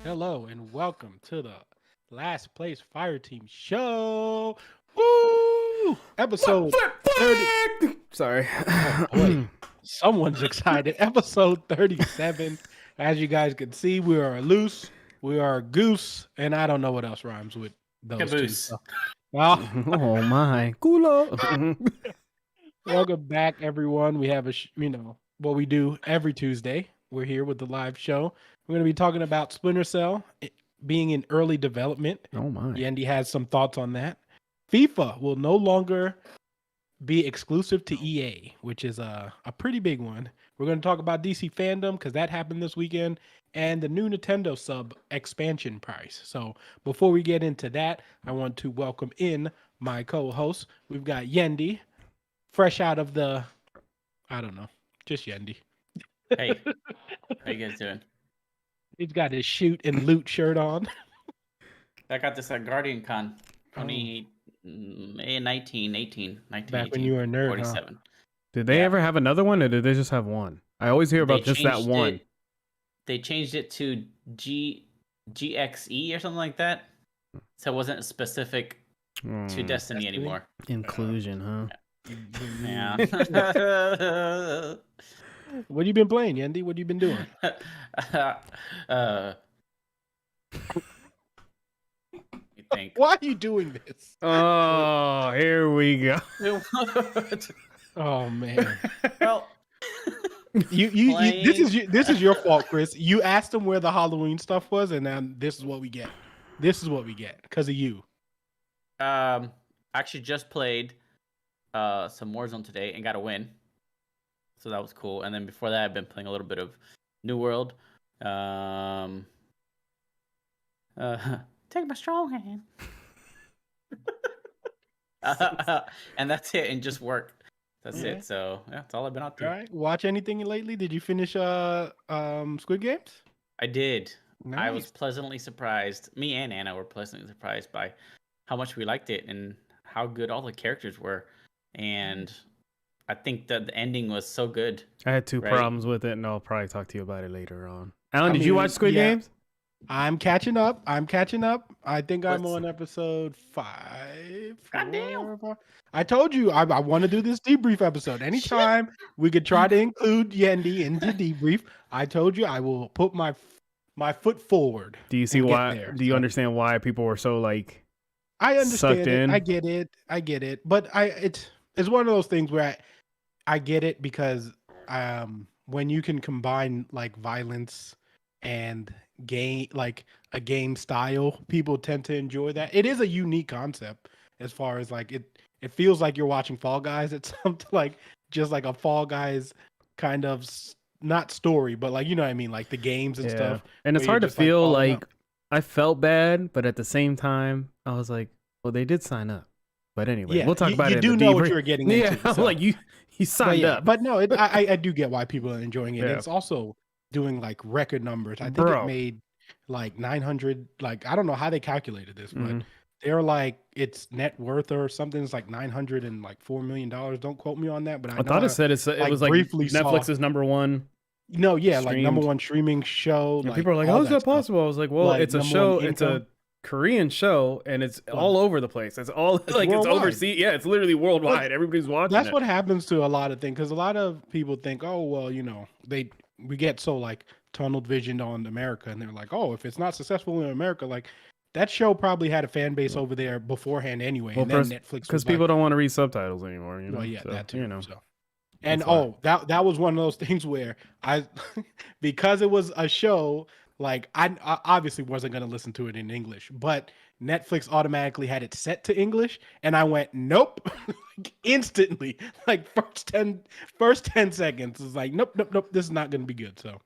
Hello and welcome to the Last Place Fire Team Show. Woo! Episode 30. Sorry. Oh boy, someone's excited. Episode 37. As you guys can see, we are loose, we are a goose, and I don't know what else rhymes with those two. Caboose. Well, Oh my. Culo. welcome back, everyone. We have what we do every Tuesday. We're here with the live show. We're going to be talking about Splinter Cell being in early development. Oh my. Yandy has some thoughts on that. FIFA will no longer be exclusive to EA, which is a pretty big one. We're going to talk about DC Fandom because that happened this weekend, and the new Nintendo sub expansion price. So before we get into that, I want to welcome in my co-host. We've got Yendi, fresh out of the, I don't know, just Yendi. Hey, how you guys doing? He's got his shoot and loot shirt on. I got this at Guardian Con 2019, Back when you were a nerd, 47. Did they ever have another one, or did they just have one? I always hear about just that changed one. They changed it to GXE or something like that, so it wasn't specific to Destiny anymore. Inclusion, huh? Yeah. What have you been playing, Yendi? What have you been doing? You think? Why are you doing this? Oh, here we go. Oh man. Well, You this is your fault, Chris. You asked him where the Halloween stuff was, and now this is what we get. This is what we get because of you. actually just played some Warzone today and got a win. So that was cool. And then before that, I've been playing a little bit of New World. Take my strong hand. And that's it. And just work. That's it. So yeah, that's all I've been out All to. right. Watch anything lately? Did you finish Squid Games? I did. Nice. I was pleasantly surprised. Me and Anna were pleasantly surprised by how much we liked it and how good all the characters were. And I think that the ending was so good. I had two Right. problems with it, and I'll probably talk to you about it later on. Alan, did you watch Squid yeah. Games? I'm catching up. I think I'm What's- on episode 5. Goddamn. 4. I told you I want to do this debrief episode. Anytime we could try to include Yendi into debrief, I told you I will put my foot forward. Do you see and get why? there. Do you So, understand why people were so like? I understand sucked it. in? I get it. But it's one of those things where I get it because when you can combine like violence and game, like a game style, people tend to enjoy that. It is a unique concept as far as like it feels like you're watching Fall Guys. It's something like just like a Fall Guys kind of not story, but like, you know what I mean, like the games and stuff. And it's where hard you're to just, like, feel falling like out. I felt bad, but at the same time, I was like, well, they did sign up. But anyway, Yeah, we'll talk about you it. do in the know what debrief. you're getting Yeah, into. I'm So. like you signed up. But no, I do get why people are enjoying it. Yeah. It's also doing like record numbers. I think Bro. it made like 900. Like I don't know how they calculated this, but Mhm. they're like its net worth or something is like $904 million. Don't quote me on that, but I thought it said it like, was like briefly Netflix's saw- number one. no, yeah, like number streamed. one streaming show. And like, people are like, all how is that stuff. possible? I was like, well, Like, it's a number show. one It's a income. Korean show, and it's all over the place. It's all like it's worldwide. overseas. Yeah, it's literally worldwide. Everybody's watching That's it. what happens to a lot of things because a lot of people think, oh well, you know, we get so like tunnel visioned on America, and they're like, oh, if it's not successful in America, like that show probably had a fan base over there beforehand anyway, Well, and then Netflix because was people like, don't want to read subtitles anymore. You know, well, yeah, so, that too, you know. So. And why. that was one of those things where I, because it was a show, like I obviously wasn't gonna listen to it in English, but Netflix automatically had it set to English, and I went nope, like, instantly, like first 10 seconds is like nope, this is not gonna be good. So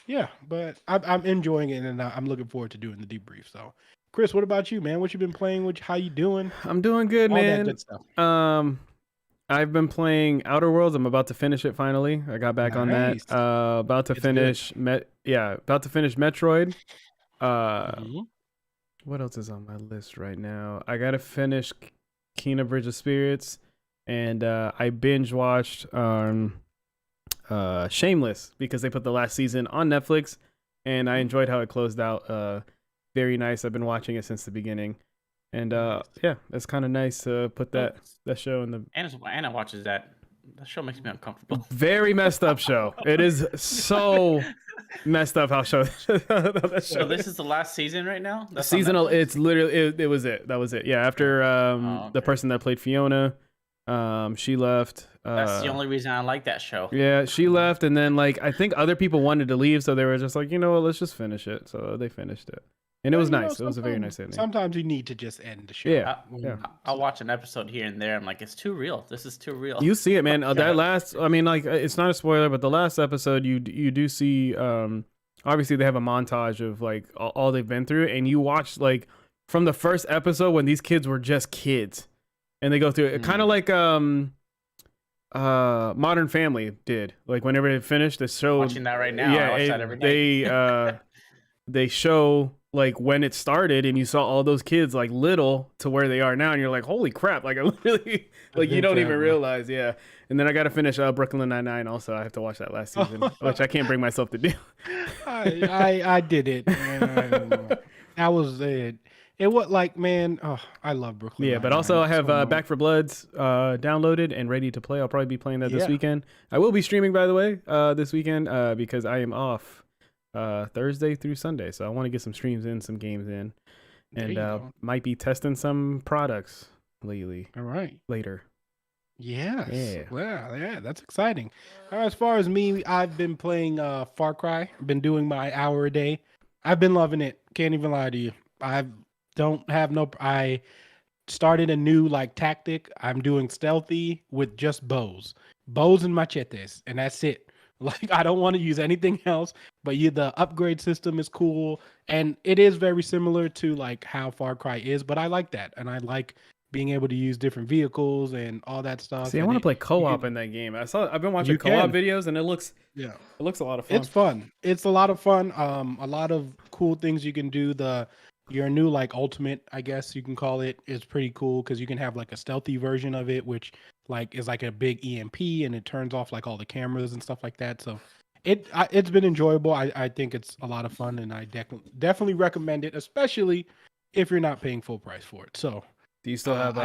yeah, but I'm enjoying it, and I'm looking forward to doing the debrief. So Chris, what about you, man? What you been playing? How you doing? I'm doing good, All that man. good stuff. I've been playing Outer Worlds. I'm about to finish it finally. I got back on that. Nice. About to It's finish about to finish Metroid. Mhm. What else is on my list right now? I gotta finish Kena Bridge of Spirits, and I binge watched Shameless because they put the last season on Netflix, and I enjoyed how it closed out. Very nice. I've been watching it since the beginning, and yeah, it's kind of nice to put that show in the. Anna watches that. That show makes me uncomfortable. Very messed up show. It is so messed up how show. That show So this is the last season right now. That's on seasonal. Netflix? It's literally it was it. That was it. Yeah. After the okay. person that played Fiona, she left. That's the only reason I like that show. Yeah, she left, and then like I think other people wanted to leave, so they were just like, you know what, let's just finish it. So they finished it, and it was nice. It was a very nice ending. Sometimes you need to just end the show. Yeah, yeah. I'll watch an episode here and there. I'm like, it's too real. This is too real. You see it, man. That last, I mean, like it's not a spoiler, but the last episode, you do see. Obviously, they have a montage of like all they've been through, and you watch like from the first episode when these kids were just kids, and they go through it, kind of like Modern Family did. Like whenever it finished, the show. Watching that right now. Yeah, I watch that every day. They show like when it started, and you saw all those kids like little to where they are now, and you're like, holy crap! Like I literally, like you don't even realize, yeah. And then I got to finish Brooklyn Nine-Nine. Also, I have to watch that last season, which I can't bring myself to do. I did it. That was it. It was like, man, I love Brooklyn. Yeah, but also I have Back for Bloods downloaded and ready to play. I'll probably be playing that this weekend. I will be streaming, by the way, this weekend because I am off Thursday through Sunday. So I want to get some streams in, some games in, and might be testing some products lately. All right. Later. Yes. Yeah. Well, yeah, that's exciting. As far as me, I've been playing Far Cry. I've been doing my hour a day. I've been loving it. Can't even lie to you. I started a new like tactic. I'm doing stealthy with just bows and machetes, and that's it. Like I don't want to use anything else. But the upgrade system is cool, and it is very similar to like how Far Cry is. But I like that, and I like being able to use different vehicles and all that stuff. See, I want to play co-op in that game. I've been watching co-op videos, and it looks a lot of fun. It's fun. It's a lot of fun. A lot of cool things you can do. Your new like ultimate, I guess you can call it, is pretty cool because you can have like a stealthy version of it, which like is like a big EMP, and it turns off like all the cameras and stuff like that. So it's been enjoyable. I think it's a lot of fun, and I definitely recommend it, especially if you're not paying full price for it. So. Do you still have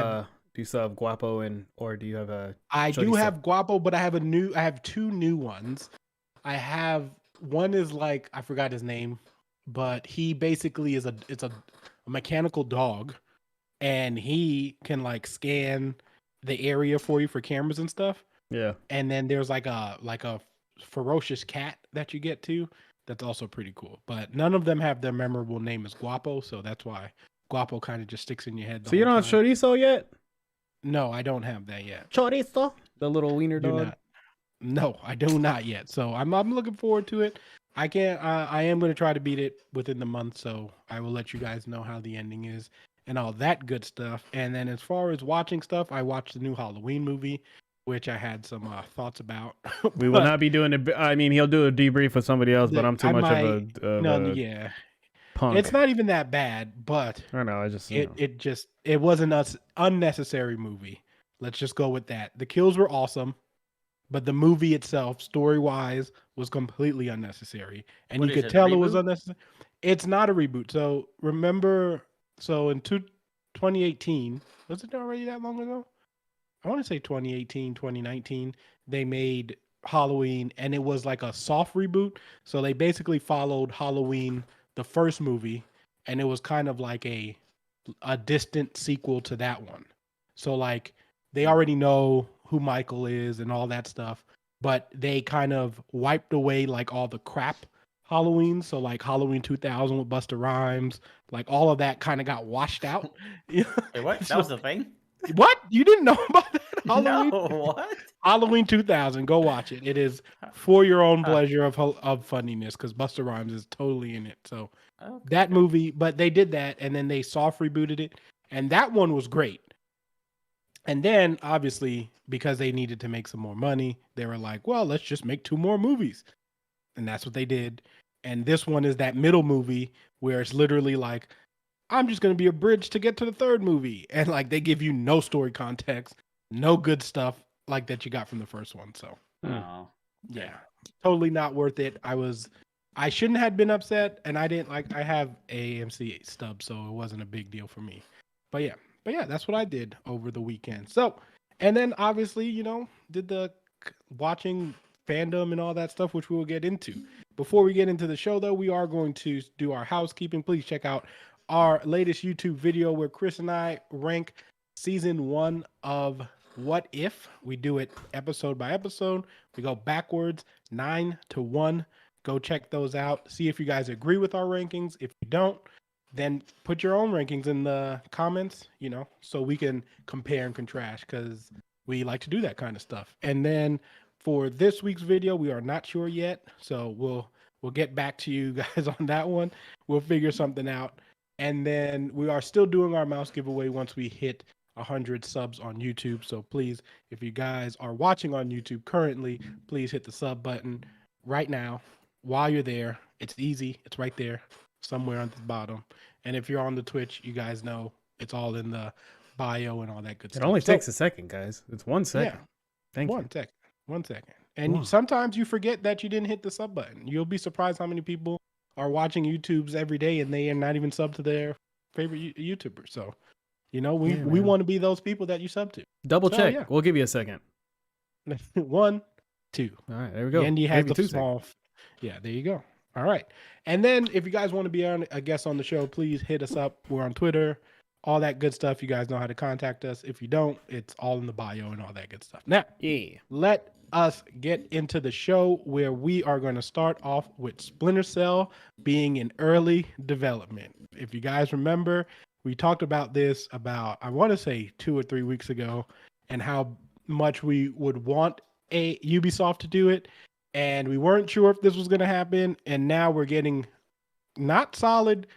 Guapo or do you have a? I do have Guapo, but I have two new ones. One is like I forgot his name, but he basically is a mechanical dog, and he can like scan the area for you for cameras and stuff. Yeah. And then there's like a ferocious cat that you get to. That's also pretty cool. But none of them have their memorable name as Guapo, so that's why Guapo kind of just sticks in your head. So you don't have Chorizo yet? No, I don't have that yet. Chorizo, the little wiener dog. No, I do not yet. So I'm looking forward to it. I am going to try to beat it within the month. So I will let you guys know how the ending is and all that good stuff. And then as far as watching stuff, I watched the new Halloween movie, which I had some thoughts about. We will not be doing it. I mean, he'll do a debrief with somebody else, but I'm too much of a punk. It's not even that bad, but I know. It wasn't an unnecessary movie. Let's just go with that. The kills were awesome, but the movie itself, story wise, was completely unnecessary, and you could tell it was unnecessary. It's not a reboot. So remember, in 2018, was it already that long ago? I want to say 2018, 2019. They made Halloween, and it was like a soft reboot. So they basically followed Halloween, the first movie, and it was kind of like a distant sequel to that one. So like they already know who Michael is and all that stuff, but they kind of wiped away like all the crap Halloween. So like Halloween 2000 with Busta Rhymes, like all of that kind of got washed out. Wait, what? That was the thing? What? You didn't know about that? Halloween? No, what? Halloween 2000. Go watch it. It is for your own pleasure of funniness because Busta Rhymes is totally in it. So that movie, but they did that and then they soft rebooted it, and that one was great. And then obviously because they needed to make some more money, they were like, well, let's just make 2 more movies. And that's what they did. And this one is that middle movie where it's literally like, I'm just going to be a bridge to get to the 3rd movie. And like they give you no story context, no good stuff like that you got from the first one. So yeah, totally not worth it. I shouldn't have been upset, and I didn't like. I have AMC stub, so it wasn't a big deal for me. But yeah, that's what I did over the weekend. So, and then obviously, did the watching fandom and all that stuff, which we will get into. Before we get into the show, though, we are going to do our housekeeping. Please check out our latest YouTube video where Chris and I rank season 1 of What If. We do it episode by episode. We go backwards 9 to 1. Go check those out. See if you guys agree with our rankings. If you don't, then put your own rankings in the comments, so we can compare and contrast, because we like to do that kind of stuff. And then for this week's video, we are not sure yet, so we'll get back to you guys on that one. We'll figure something out. And then we are still doing our mouse giveaway once we hit 100 subs on YouTube. So please, if you guys are watching on YouTube currently, please hit the sub button right now while you're there. It's easy. It's right there somewhere on the bottom. And if you're on the Twitch, you guys know it's all in the bio and all that good stuff. It only takes a second, guys. It's 1 second. Yeah. Thank you. 1 second. And sometimes you forget that you didn't hit the sub button. You'll be surprised how many people are watching YouTubes every day and they are not even subbed to their favorite YouTuber. So, we want to be those people that you sub to. Double check. Yeah. We'll give you a second. 1, 2. All right, there we go. And you have the small. Yeah, there you go. All right. And then if you guys want to be a guest on the show, please hit us up. We're on Twitter, all that good stuff. You guys know how to contact us. If you don't, it's all in the bio and all that good stuff. Now, let us get into the show, where we are going to start off with Splinter Cell being in early development. If you guys remember, we talked about this I want to say 2 or 3 weeks ago, and how much we would want a Ubisoft to do it. And we weren't sure if this was going to happen. And now we're getting not solid.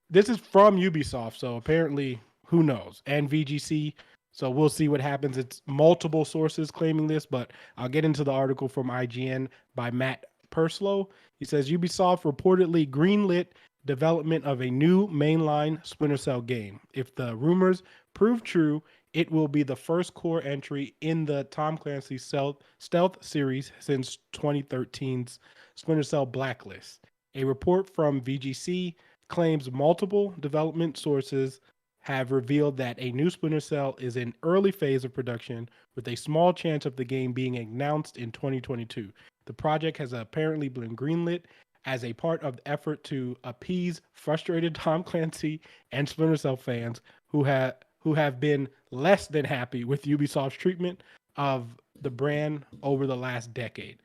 This is from Ubisoft. So apparently, who knows? And VGC. So we'll see what happens. It's multiple sources claiming this, but I'll get into the article from IGN by Matt Purslow. He says Ubisoft reportedly greenlit development of a new mainline Splinter Cell game. If the rumors prove true, it will be the first core entry in the Tom Clancy stealth series since 2013's Splinter Cell Blacklist. A report from VGC claims multiple development sources have revealed that a new Splinter Cell is in early phase of production, with a small chance of the game being announced in 2022. The project has apparently been greenlit as a part of the effort to appease frustrated Tom Clancy and Splinter Cell fans who have been less than happy with Ubisoft's treatment of the brand over the last decade.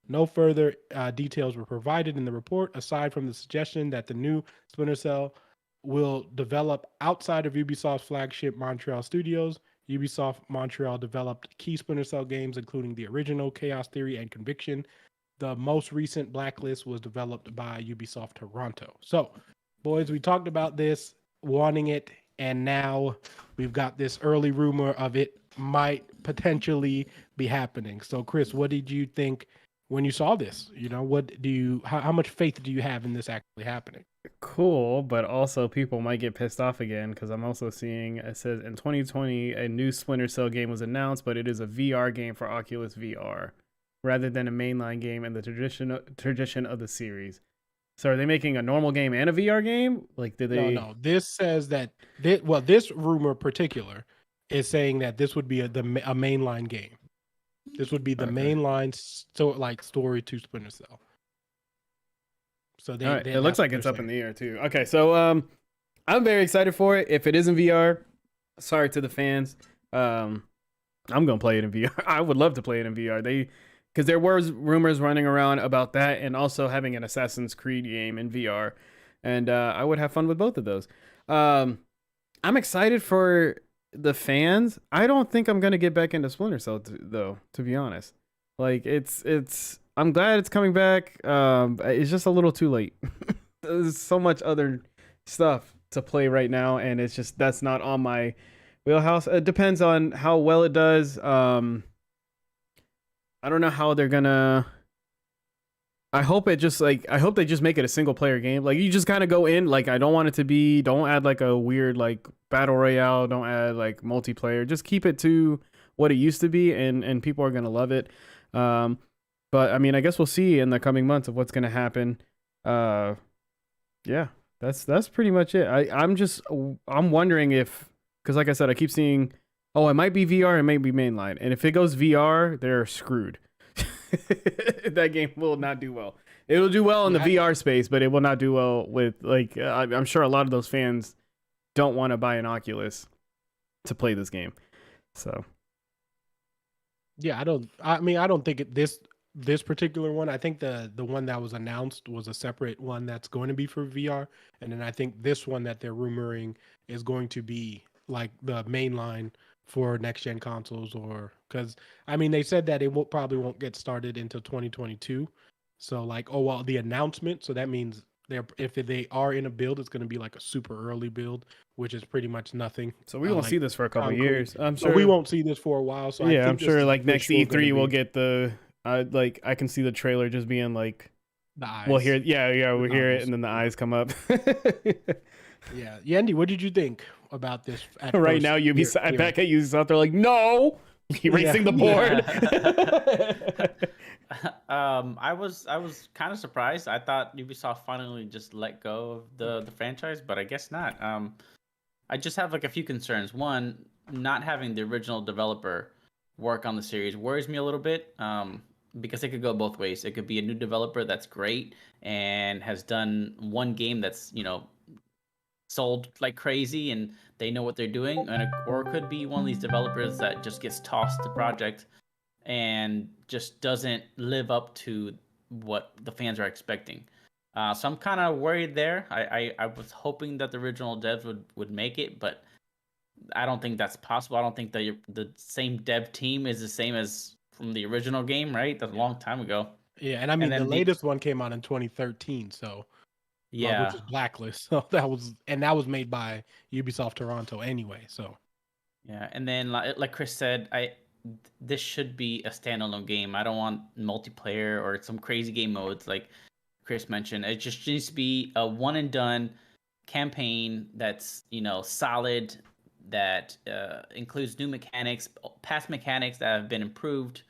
No further details were provided in the report, aside from the suggestion that the new Splinter Cell will develop outside of Ubisoft's flagship Montreal studios. Ubisoft Montreal developed key Splinter Cell games, including the original Chaos Theory and Conviction. The most recent Blacklist was developed by Ubisoft Toronto. So, boys, we talked about this, wanting it, and now we've got this early rumor of it might potentially be happening. So, Chris, what did you think when you saw this? How much faith do you have in this actually happening? Cool, but also people might get pissed off again, because I'm also seeing it says in 2020 a new Splinter Cell game was announced, but it is a VR game for Oculus VR rather than a mainline game in the tradition of the series. So are they making a normal game and a VR game? Like, did they? No. This says that this rumor particular is saying that this would be a mainline game. This would be the mainline story to Splinter Cell. So it looks like it's up in the air too. Okay, so I'm very excited for it. If it is in VR, sorry to the fans. I'm gonna play it in VR. I would love to play it in VR. Because there was rumors running around about that, and also having an Assassin's Creed game in VR, and I would have fun with both of those. I'm excited for the fans. I don't think I'm gonna get back into Splinter Cell though, to be honest. Like it's. I'm glad it's coming back. It's just a little too late. There's so much other stuff to play right now, and it's just that's not on my wheelhouse. It depends on how well it does. I don't know how they're gonna. I hope they just make it a single player game. Like, you just kind of go in. Like, I don't want it to be. Don't add like a weird like battle royale. Don't add like multiplayer. Just keep it to what it used to be, and people are gonna love it. But I mean, I guess we'll see in the coming months of what's going to happen. Yeah, that's pretty much it. I'm wondering if, because like I said, I keep seeing, oh, it might be VR, it might be mainline, and if it goes VR, they're screwed. That game will not do well. It'll do well in the VR space, but it will not do well with like I'm sure a lot of those fans don't want to buy an Oculus to play this game. So yeah, I mean, I don't think this particular one. I think the one that was announced was a separate one that's going to be for VR, and then I think this one that they're rumoring is going to be like the mainline for next gen consoles, or because I mean they said that it probably won't get started until 2022. So like, oh well, the announcement. So that means if they are in a build, it's going to be like a super early build, which is pretty much nothing. so we won't Like see this for a couple concrete. years. I'm So sure we won't see this for a while. So I yeah, think I'm this sure is like for next sure gonna E3 we'll be get the like I can see the trailer just being like the eyes. we'll hear we'll The hear it goggles. and then the eyes come up. Yeah, Yandy, what did you think about this? At Right first now, Ubisoft hearing? back at Ubisoft, they're like, no, erasing the board. I was kind of surprised. I thought Ubisoft finally just let go of the franchise, but I guess not. I just have like a few concerns. One, not having the original developer work on the series worries me a little bit. Because it could go both ways. It could be a new developer that's great and has done one game that's, sold like crazy and they know what they're doing, or it could be one of these developers that just gets tossed the project and just doesn't live up to what the fans are expecting. So I'm kind of worried there. I was hoping that the original devs would make it, but I don't think that's possible. I don't think that the same dev team is the same as from the original game, right? That's a long time ago. Yeah, and I mean the then latest one came out in 2013, so which yeah, is Blacklist. So that was made by Ubisoft Toronto anyway. So yeah, and then like Chris said, this should be a standalone game. I don't want multiplayer or some crazy game modes like Chris mentioned. It just needs to be a one and done campaign that's solid, that includes new mechanics, past mechanics that have been improved,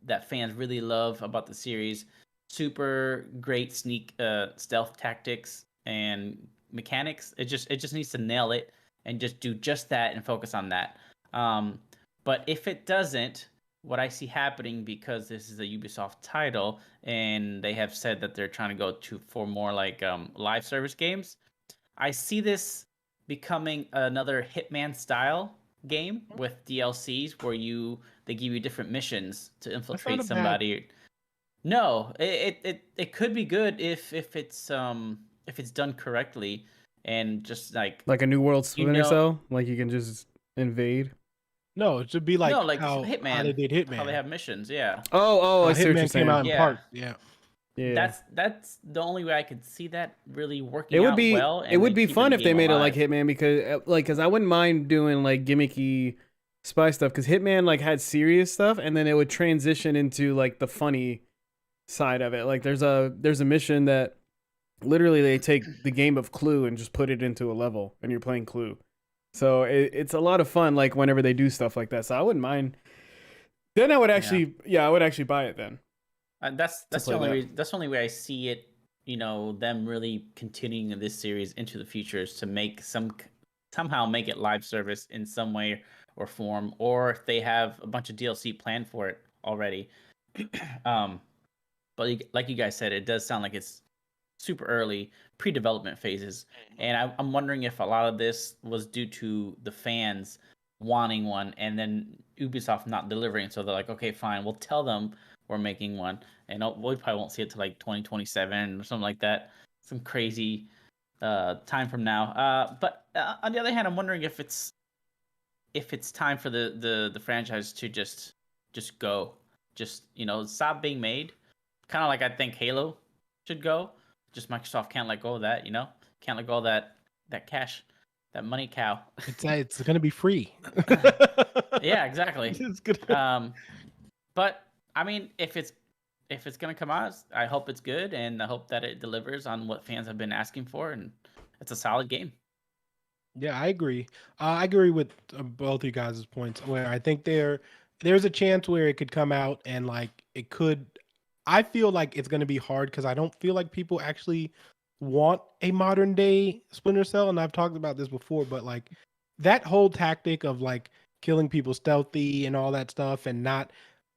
that fans really love about the series. Super great stealth tactics and mechanics. It just needs to nail it and just do just that and focus on that. But if it doesn't, what I see happening, because this is a Ubisoft title and they have said that they're trying to go for more like live service games, I see this becoming another Hitman style game with DLCs where they give you different missions to infiltrate somebody. No, it could be good if it's done correctly and just like Like a new world Splinter Cell, like you can just invade. no, it should be like, no, like how they did Hitman. how they have missions, yeah. Oh, I see what you're Hitman saying. came out in Yeah. part. Yeah. Yeah, That's the only way I could see that really working it would out be well. it would be keeping fun the if they game made it like alive. Hitman, because I wouldn't mind doing like gimmicky spy stuff, because Hitman like had serious stuff and then it would transition into like the funny side of it. Like there's a mission that literally they take the game of Clue and just put it into a level and you're playing Clue. So it's a lot of fun, like whenever they do stuff like that. So I wouldn't mind. Then I would actually, I would actually buy it then. That's the only reason, that's the only way I see it. Them really continuing this series into the future is to make somehow make it live service in some way or form, or if they have a bunch of DLC planned for it already. But like you guys said, it does sound like it's super early pre-development phases, and I'm wondering if a lot of this was due to the fans wanting one and then Ubisoft not delivering, so they're like, okay, fine, we'll tell them we're making one, and we probably won't see it till like 2027 or something like that, some crazy time from now. But on the other hand, I'm wondering if it's time for the franchise to just go, just stop being made, kind of like I think Halo should go. Just Microsoft can't let go of that, can't let go of that cash, that money cow. It's gonna be free. Yeah, exactly. It's gonna... But I mean, if it's gonna come out, I hope it's good, and I hope that it delivers on what fans have been asking for, and it's a solid game. Yeah, I agree. I agree with both you guys' points. Where I think there's a chance where it could come out and like it could. I feel like it's going to be hard because I don't feel like people actually want a modern day Splinter Cell. And I've talked about this before, but like that whole tactic of like killing people stealthy and all that stuff, and not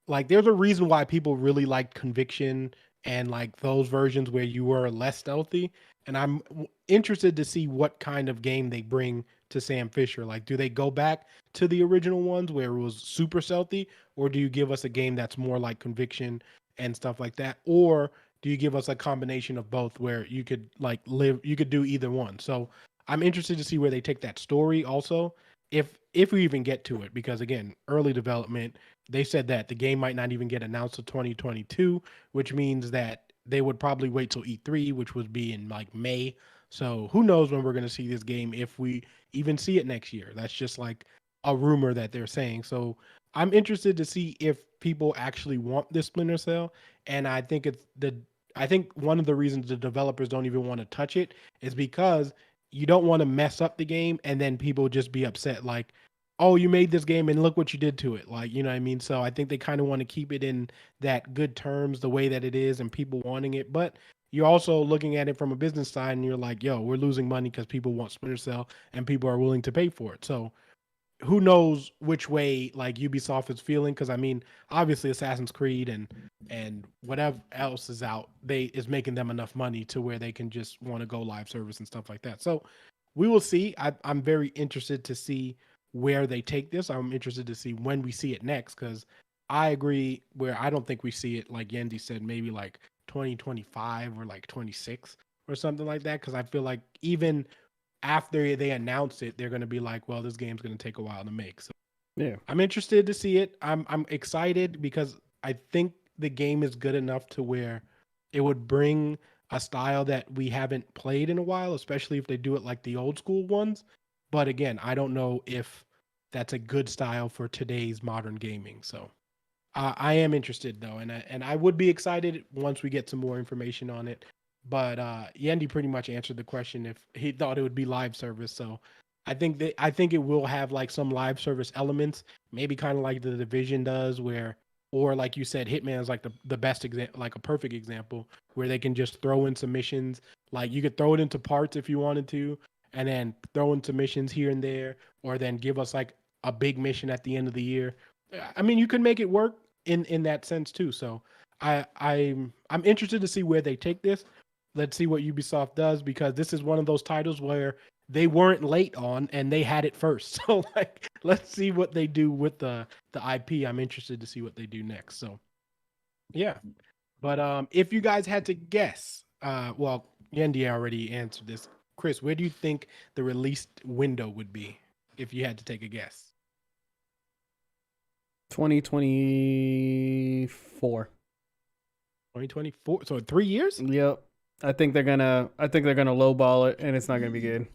like there's a reason why people really like Conviction and like those versions where you were less stealthy. And I'm interested to see what kind of game they bring to Sam Fisher. Like, do they go back to the original ones where it was super stealthy, or do you give us a game that's more like Conviction and stuff like that, or do you give us a combination of both where you could like you could do either one? So I'm interested to see where they take that story also, if we even get to it, because again, early development, they said that the game might not even get announced till 2022, which means that they would probably wait till E3, which would be in like May. So who knows when we're going to see this game, if we even see it next year. That's just like a rumor that they're saying. So I'm interested to see if people actually want this Splinter Cell. And I think one of the reasons the developers don't even want to touch it is because you don't want to mess up the game and then people just be upset like, oh, you made this game and look what you did to it. Like, you know what I mean? So I think they kind of want to keep it in that good terms, the way that it is and people wanting it. But you're also looking at it from a business side and you're like, yo, we're losing money because people want Splinter Cell and people are willing to pay for it. So who knows which way like Ubisoft is feeling? Because I mean, obviously Assassin's Creed and whatever else is out, is making them enough money to where they can just want to go live service and stuff like that. So we will see. I'm very interested to see where they take this. I'm interested to see when we see it next, because I agree where I don't think we see it, like Yendi said, maybe like 2025 or like 26 or something like that. Because I feel like even after they announce it, they're going to be like, well, this game's going to take a while to make. So Yeah. I'm interested to see it. I'm excited because I think the game is good enough to where it would bring a style that we haven't played in a while, especially if they do it like the old school ones. But again, I don't know if that's a good style for today's modern gaming. So I am interested though, and I would be excited once we get some more information on it. But Yendi pretty much answered the question if he thought it would be live service. So I think it will have like some live service elements, maybe kind of like the Division does, where, or like you said, Hitman is like the best example, like a perfect example, where they can just throw in some missions. Like you could throw it into parts if you wanted to, and then throw in some missions here and there, or then give us like a big mission at the end of the year. I mean, you could make it work in that sense too. So I'm interested to see where they take this. Let's see what Ubisoft does, because this is one of those titles where they weren't late on and they had it first. So like, let's see what they do with the IP. I'm interested to see what they do next. So yeah. But if you guys had to guess, well, Yendi already answered this. Chris, where do you think the release window would be if you had to take a guess? 2024. 2024. So 3 years? Yep. I think they're gonna lowball it, and it's not gonna be good.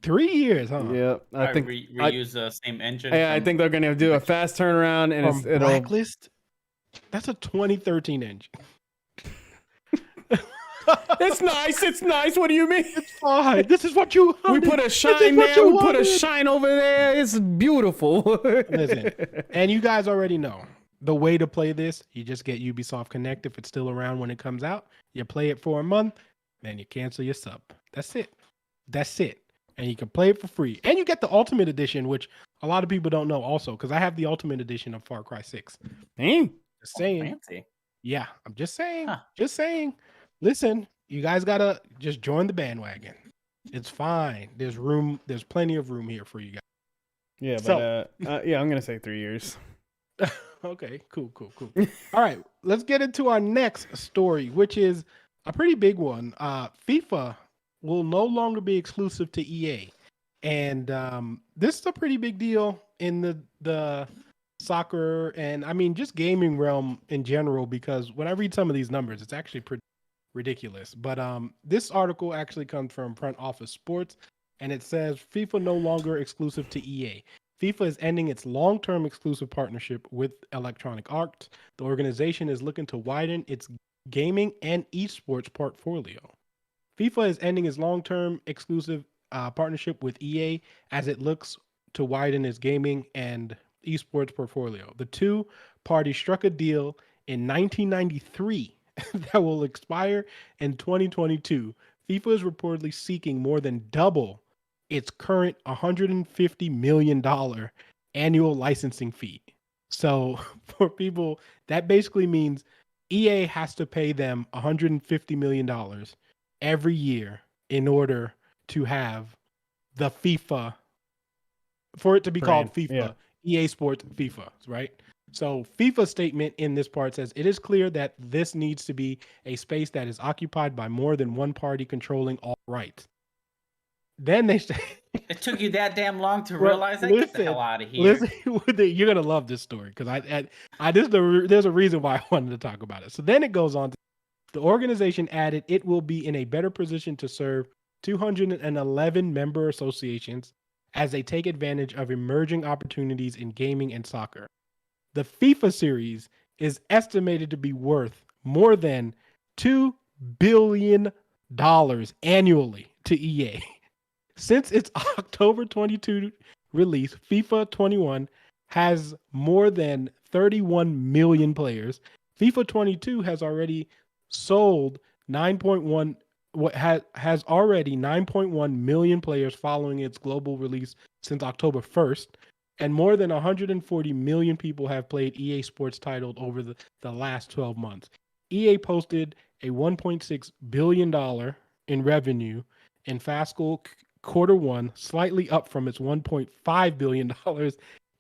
3 years, huh? Yep. I think reuse the same engine. Yeah, I think they're gonna do a fast turnaround, and it'll Blacklist. That's a 2013 engine. It's nice. It's nice. What do you mean? It's fine. This is what you wanted. We put a shine there. We put a shine over there. It's beautiful. Listen, and you guys already know the way to play this. You just get Ubisoft Connect if it's still around when it comes out. You play it for a month, then you cancel your sub. That's it. That's it. And you can play it for free. And you get the Ultimate Edition, which a lot of people don't know also, because I have the Ultimate Edition of Far Cry 6. Dang. Just saying. Fancy. Yeah, I'm just saying. Huh. Just saying. Listen, you guys gotta just join the bandwagon. It's fine. There's room. There's plenty of room here for you guys. Yeah, but So- yeah, I'm gonna say 3 years. Okay, cool. All right, let's get into our next story, which is a pretty big one. FIFA will no longer be exclusive to EA, and this is a pretty big deal in the soccer and I mean just gaming realm in general, because when I read some of these numbers, it's actually pretty ridiculous. But this article actually comes from Front Office Sports, and it says FIFA no longer exclusive to EA. FIFA is ending its long-term exclusive partnership with Electronic Arts. The organization is looking to widen its gaming and esports portfolio. FIFA is ending its long-term exclusive partnership with EA as it looks to widen its gaming and esports portfolio. The two parties struck a deal in 1993 that will expire in 2022. FIFA is reportedly seeking more than double its current $150 million annual licensing fee. So for people, that basically means EA has to pay them $150 million every year in order to have the FIFA, for it to be Brand, called FIFA, yeah. EA Sports FIFA, right? So FIFA statement in this part says, it is clear that this needs to be a space that is occupied by more than one party controlling all rights. Then they say, It took you that damn long to well, realize that? Get the hell out of here. listen, you're gonna love this story because there's a reason why I wanted to talk about it. So then it goes on. The organization added it will be in a better position to serve 211 member associations as they take advantage of emerging opportunities in gaming and soccer. The FIFA series is estimated to be worth more than $2 billion annually to EA. Since its October 22 release, FIFA 21 has more than 31 million players. FIFA 22 has already sold 9.1 has already 9.1 million players following its global release since October 1st, and more than 140 million people have played EA Sports titled over the last 12 months. EA posted a $1.6 billion in revenue in fiscal quarter one, slightly up from its $1.5 billion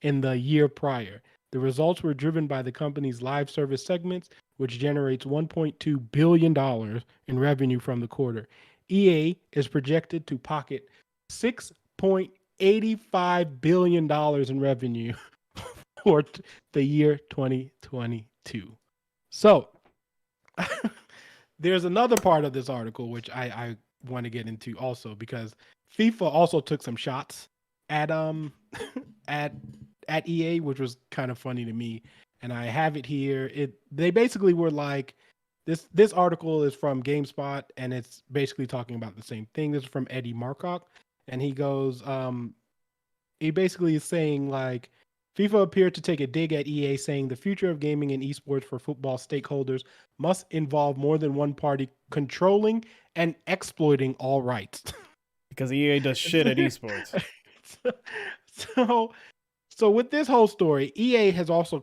in the year prior. The results were driven by the company's live service segments, which generates $1.2 billion in revenue from the quarter. EA is projected to pocket $6.85 billion in revenue for the year 2022. So there's another part of this article which I want to get into also, because FIFA also took some shots at at EA, which was kind of funny to me. And I have it here. They basically were like, this article is from GameSpot, and it's basically talking about the same thing. This is from Eddie Marcock, and he goes, he basically is saying like, FIFA appeared to take a dig at EA, saying the future of gaming and esports for football stakeholders must involve more than one party controlling and exploiting all rights. Because EA does shit at esports. So with this whole story, EA has also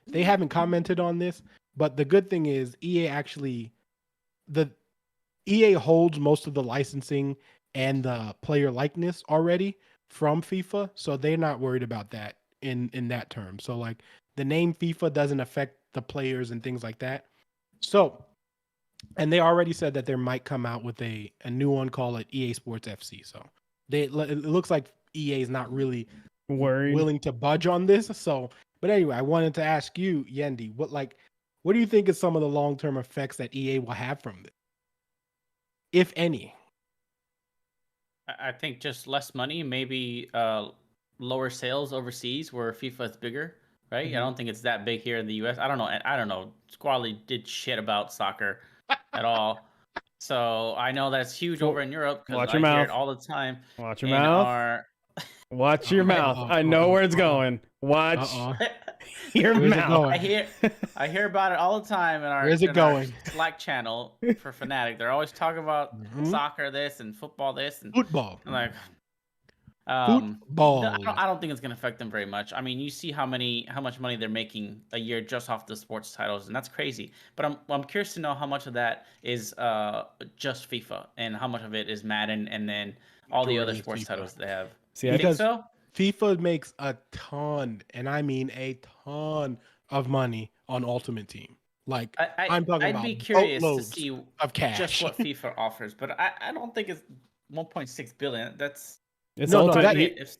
they haven't commented on this, but the good thing is EA holds most of the licensing and the player likeness already from FIFA, so they're not worried about that in that term. So like the name FIFA doesn't affect the players and things like that. So, and they already said that they might come out with a new one, call it EA Sports FC. So it looks like EA is not really willing to budge on this. So, but anyway, I wanted to ask you, Yendi, what do you think is some of the long-term effects that EA will have from this, if any? I think just less money, maybe lower sales overseas where FIFA is bigger, right? Mm-hmm. I don't think it's that big here in the US. I don't know. Squally did shit about soccer at all. So I know that's huge over in Europe because I hear it all the time. Watch your mouth. Watch your mouth. I know where it's going. Watch your mouth. I hear about it all the time in our Slack channel for Fnatic. They're always talking about soccer this and football this and football. I'm like, football. I don't think it's gonna affect them very much. I mean, you see how much money they're making a year just off the sports titles, and that's crazy. But I'm curious to know how much of that is just FIFA and how much of it is Madden and then all the other sports titles they have. See, I think so. FIFA makes a ton, and I mean a ton of money on Ultimate Team. Like I'm talking about, I'd be curious to see of cash, just what FIFA offers, but I don't think it's 1.6 billion. It's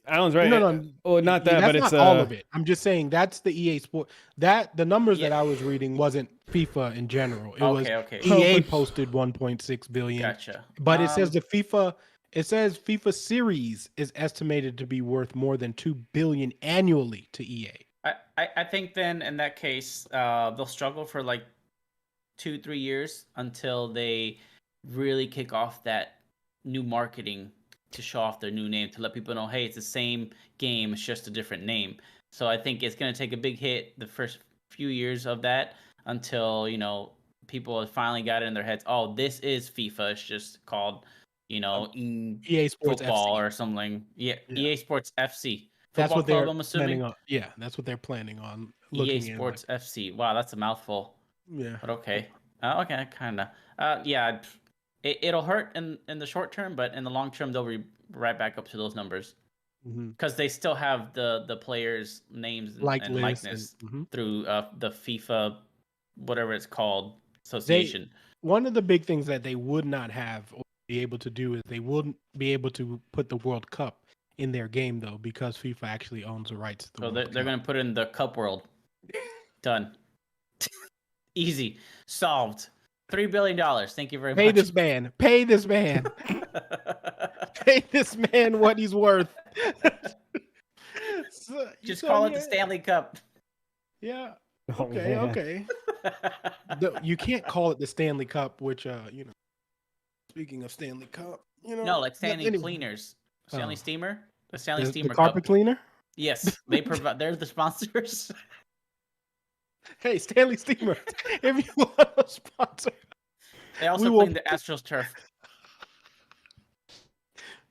Alan's right. No, well, not that, that's but it's not all of it. I'm just saying that's the EA Sport. That the numbers that I was reading wasn't FIFA in general. It was EA posted 1.6 billion. Gotcha. But it says FIFA series is estimated to be worth more than 2 billion annually to EA. I think then in that case, they'll struggle for like 2-3 years until they really kick off that new marketing to show off their new name, to let people know, hey, it's the same game, it's just a different name. So I think it's going to take a big hit the first few years of that until people finally got it in their heads. Oh, this is FIFA. It's just called EA Sports football FC. or something. Yeah, Yeah. EA Sports FC. That's Football what club, they're I'm assuming. planning on. Yeah, that's what they're planning on EA looking in. Sports FC. Wow, that's a mouthful. Yeah. But okay. Okay, kind of. Yeah, it'll hurt in the short term, but in the long term, they'll be right back up to those numbers because they still have the players' names and likeness through the FIFA, whatever it's called, association. One of the big things that they would not have or be able to do is they wouldn't be able to put the World Cup in their game though, because FIFA actually owns the rights to the World Cup. They're going to put in the Cup World. Done. Easy. Solved. $3 billion. Thank you very much. Pay this man. Pay this man. Pay this man what he's worth. Just call it the Stanley Cup. Yeah. Okay. You can't call it the Stanley Cup, which speaking of Stanley Cup, no, like Stanley Cleaners. Stanley Steamer? The Stanley Steamer the carpet Cup. cleaner? Yes, they provide. They're the sponsors. Hey, Stanley Steamer, if you want a sponsor. They also clean the Astros turf.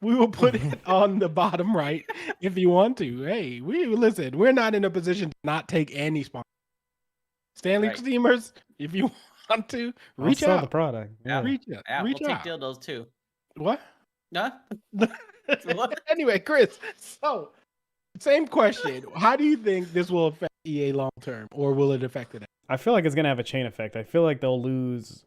We will put it on the bottom right if you want to. Hey, listen, we're not in a position to not take any sponsor. Stanley Steamers, if you want to, reach out. Sell the product. Yeah. Reach out. We'll take dildos too. What? Huh? What? Anyway, Chris, so same question. How do you think this will affect EA long term, or will it affect it? I feel like it's going to have a chain effect. I feel like they'll lose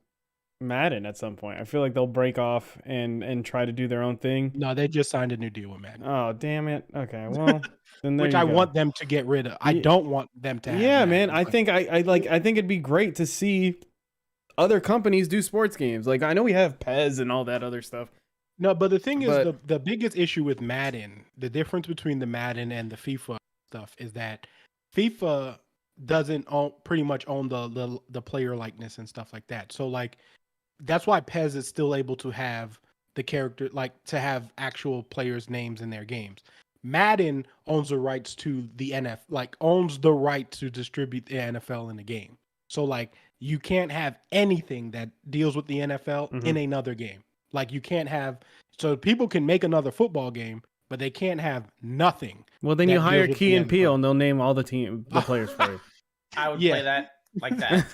Madden at some point. I feel like they'll break off and try to do their own thing. No, they just signed a new deal with Madden. Oh, damn it. Okay, well, then which I want them to get rid of. I don't want them to have Madden, man. I think I think it'd be great to see other companies do sports games. Like, I know we have PES and all that other stuff. No, but the thing is, the biggest issue with Madden, the difference between the Madden and the FIFA stuff is that FIFA doesn't pretty much own the player likeness and stuff like that. So like, that's why PES is still able to have the character, like to have actual players' names in their games. Madden owns the rights to the NFL, like owns the right to distribute the NFL in the game. So like, you can't have anything that deals with the NFL in another game. Like you can't have, so people can make another football game, but they can't have nothing. Well, then you hire Key and Peele and they'll name all the players for you. I would play that like that.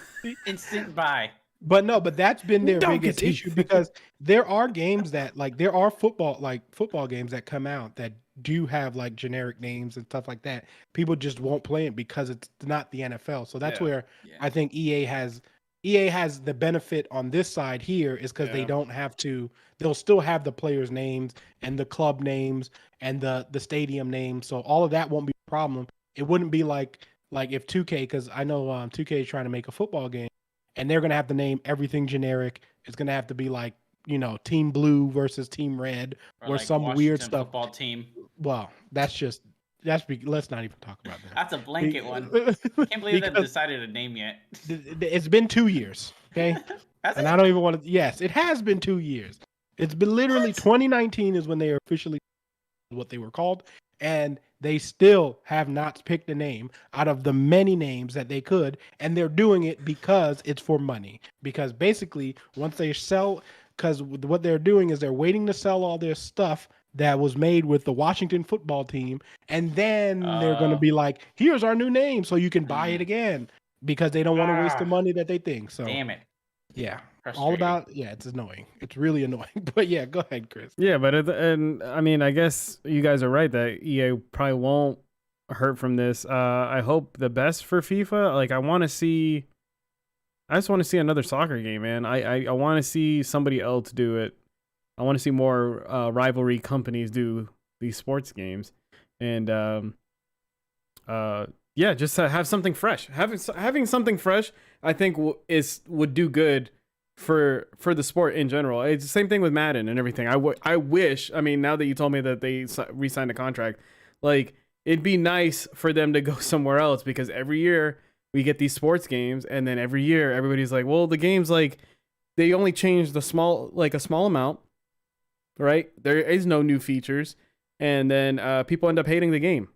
Instant buy. But that's been their biggest issue, because there are games that there are football games that come out that do have like generic names and stuff like that. People just won't play it because it's not the NFL. So that's where I think EA has the benefit on this side here, is because they don't have to. They'll still have the players' names and the club names and the stadium names. So all of that won't be a problem. It wouldn't be like if 2K, because I know 2K is trying to make a football game, and they're gonna have to name everything generic. It's gonna have to be like Team Blue versus Team Red or like some Washington weird stuff. Football team. Well, let's not even talk about that. That's a blanket one. Can't believe they've decided a name yet. It's been 2 years, okay? And I don't even want to. Yes, it has been 2 years. It's been literally 2019 is when they officially what they were called, and they still have not picked a name out of the many names that they could, and they're doing it because it's for money. Because basically, once they sell, because what they're doing is they're waiting to sell all their stuff that was made with the Washington football team, and then they're going to be like, here's our new name, so you can buy it again, because they don't want to waste the money that they think. So damn it. Yeah. All about, it's annoying. It's really annoying. But yeah, go ahead, Chris. Yeah, but and I mean, I guess you guys are right that EA probably won't hurt from this. I hope the best for FIFA. Like, I just want to see another soccer game, man. I want to see somebody else do it. I want to see more rivalry companies do these sports games, and just to have something fresh. Having something fresh, I think would do good for the sport in general. It's the same thing with Madden and everything. I wish. I mean, now that you told me that they re-signed a contract, like, it'd be nice for them to go somewhere else, because every year we get these sports games, and then every year everybody's like, well, the game's like, they only changed a small amount, right? There is no new features, and then people end up hating the game.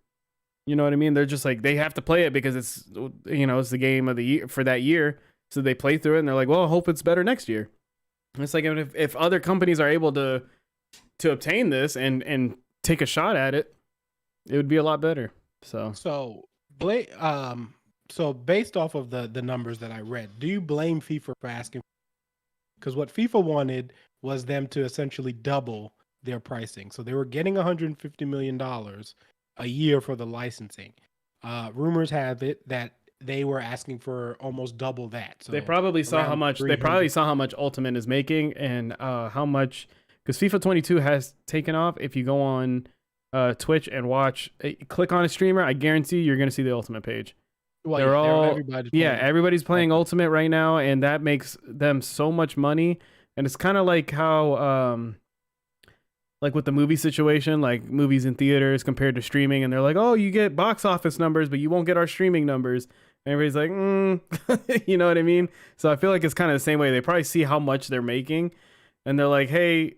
You know what I mean? They're just like, they have to play it because it's, it's the game of the year for that year. So they play through it and they're like, well, I hope it's better next year. And it's like, if other companies are able to obtain this and take a shot at it, it would be a lot better. So based off of the numbers that I read, do you blame FIFA for asking? Because what FIFA wanted was them to essentially double their pricing. So they were getting $150 million a year for the licensing. Rumors have it that they were asking for almost double that. So they probably saw how much Ultimate is making and how much, because FIFA 22 has taken off. If you go on Twitch and click on a streamer, I guarantee you're going to see the Ultimate page. Well, everybody's playing Ultimate right now, and that makes them so much money. And it's kind of like how like with the movie situation, like movies in theaters compared to streaming, and they're like, oh, you get box office numbers, but you won't get our streaming numbers. And everybody's like, you know what I mean? So I feel like it's kind of the same way. They probably see how much they're making, and they're like, hey,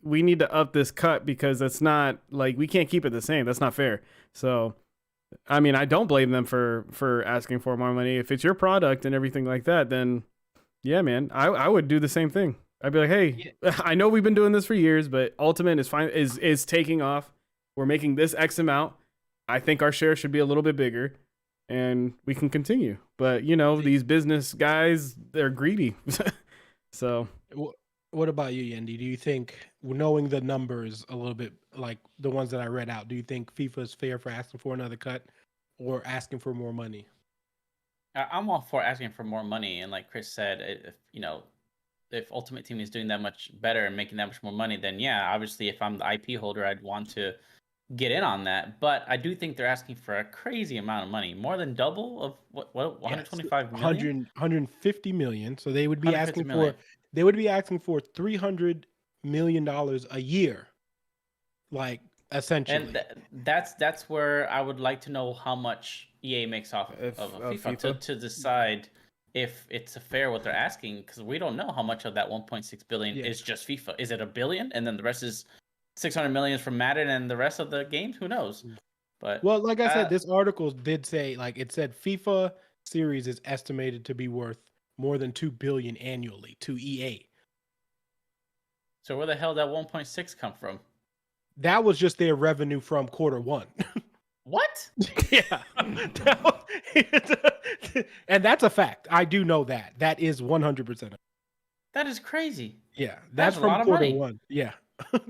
we need to up this cut because it's not like, we can't keep it the same. That's not fair. So, I mean, I don't blame them for asking for more money. If it's your product and everything like that, then yeah, man, I would do the same thing. I'd be like, hey, I know we've been doing this for years, but Ultimate is taking off. We're making this X amount. I think our share should be a little bit bigger, and we can continue. But these business guys, they're greedy. So, what about you, Yendi? Do you think, knowing the numbers a little bit, like the ones that I read out, do you think FIFA is fair for asking for another cut or asking for more money? I'm all for asking for more money, and like Chris said, if Ultimate Team is doing that much better and making that much more money, then yeah, obviously, if I'm the IP holder, I'd want to get in on that. But I do think they're asking for a crazy amount of money, more than double of what 125 million, 150 million. So they would be asking for $300 million a year, like essentially. And that's where I would like to know how much EA makes off of FIFA. To decide if it's fair what they're asking, because we don't know how much of that 1.6 billion is just FIFA. Is it $1 billion and then the rest is 600 million from Madden and the rest of the games? Who knows? But well, like I said, this article did say, like it said, FIFA series is estimated to be worth more than $2 billion annually to EA. So where the hell did that 1.6 come from? That was just their revenue from Q1. What? Yeah. And that's a fact. I do know that. That is 100%. That is crazy. Yeah. That's from Q1. Yeah.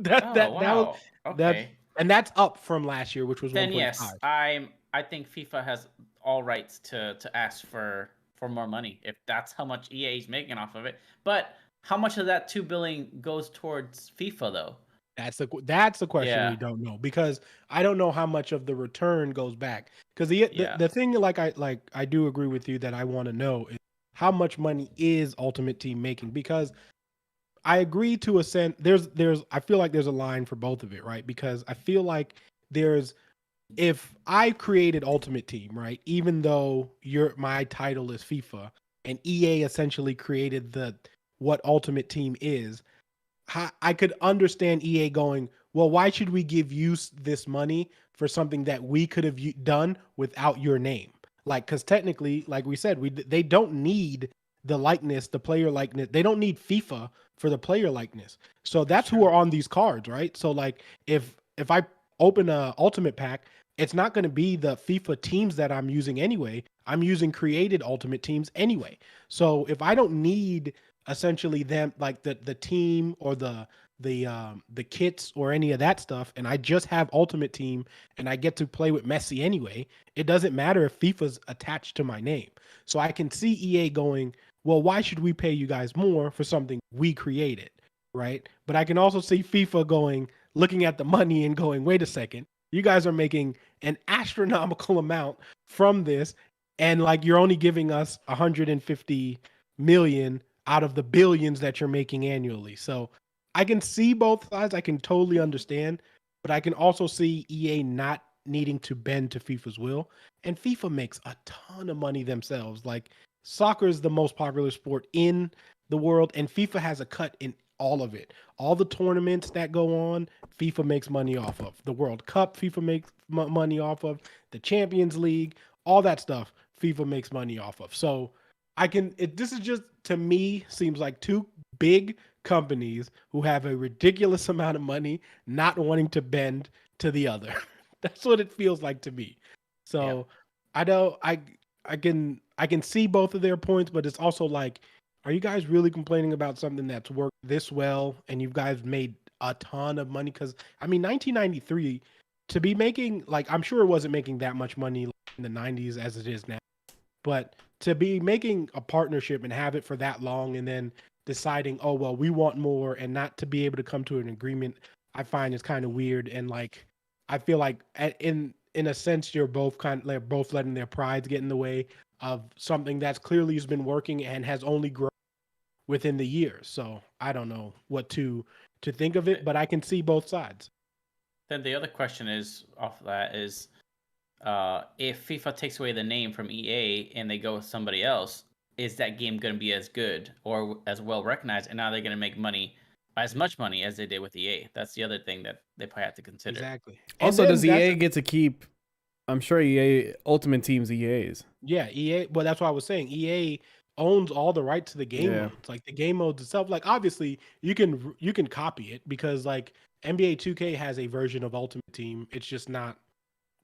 Wow. And that's up from last year, which was 1.5. Then yes, I think FIFA has all rights to ask for more money if that's how much EA is making off of it. But how much of that $2 billion goes towards FIFA though? That's the question we don't know, because I don't know how much of the return goes back. Because the thing, I do agree with you that I want to know is how much money is Ultimate Team making, because I agree to a sense. I feel like there's a line for both of it, right? Because I feel like if I created Ultimate Team, right, even though my title is FIFA and EA essentially created what Ultimate Team is, I could understand EA going, well, why should we give you this money for something that we could have done without your name? Like, because technically, like we said, they don't need the likeness, the player likeness. They don't need FIFA for the player likeness. So that's who are on these cards, right? So like, if I open a Ultimate pack, it's not going to be the FIFA teams that I'm using anyway. I'm using created Ultimate teams anyway. So if I don't need essentially them, like the team or the kits or any of that stuff, and I just have Ultimate Team and I get to play with Messi anyway, it doesn't matter if FIFA's attached to my name. So I can see EA going, well, why should we pay you guys more for something we created, right? But I can also see FIFA looking at the money and going, wait a second, you guys are making an astronomical amount from this, and like you're only giving us 150 million out of the billions that you're making annually. So I can see both sides. I can totally understand, but I can also see EA not needing to bend to FIFA's will. And FIFA makes a ton of money themselves. Like, soccer is the most popular sport in the world, and FIFA has a cut in all of it. All the tournaments that go on, FIFA makes money off of. The World Cup, FIFA makes money off of. The Champions League, all that stuff, FIFA makes money off of. So this is just, to me, seems like two big companies who have a ridiculous amount of money not wanting to bend to the other. That's what it feels like to me. So I know I can see both of their points, but it's also like, are you guys really complaining about something that's worked this well and you guys made a ton of money? Because I mean, 1993 to be making, like, I'm sure it wasn't making that much money in the 90s as it is now, but to be making a partnership and have it for that long and then deciding, oh well, we want more, and not to be able to come to an agreement, I find is kind of weird. And like, I feel like in a sense, they're both letting their prides get in the way of something that's clearly has been working and has only grown within the years. So I don't know what to think of it, but I can see both sides. Then the other question is off of that is, if FIFA takes away the name from EA and they go with somebody else, is that game going to be as good or as well recognized? And now they're going to make money, as much money as they did with EA. That's the other thing that they probably have to consider. Exactly. Also, does EA get to keep? I'm sure EA Ultimate Team's EA's. Yeah, EA. Well, that's what I was saying. EA owns all the rights to the game modes, like the game modes itself. Like, obviously, you can copy it because like NBA 2K has a version of Ultimate Team. It's just not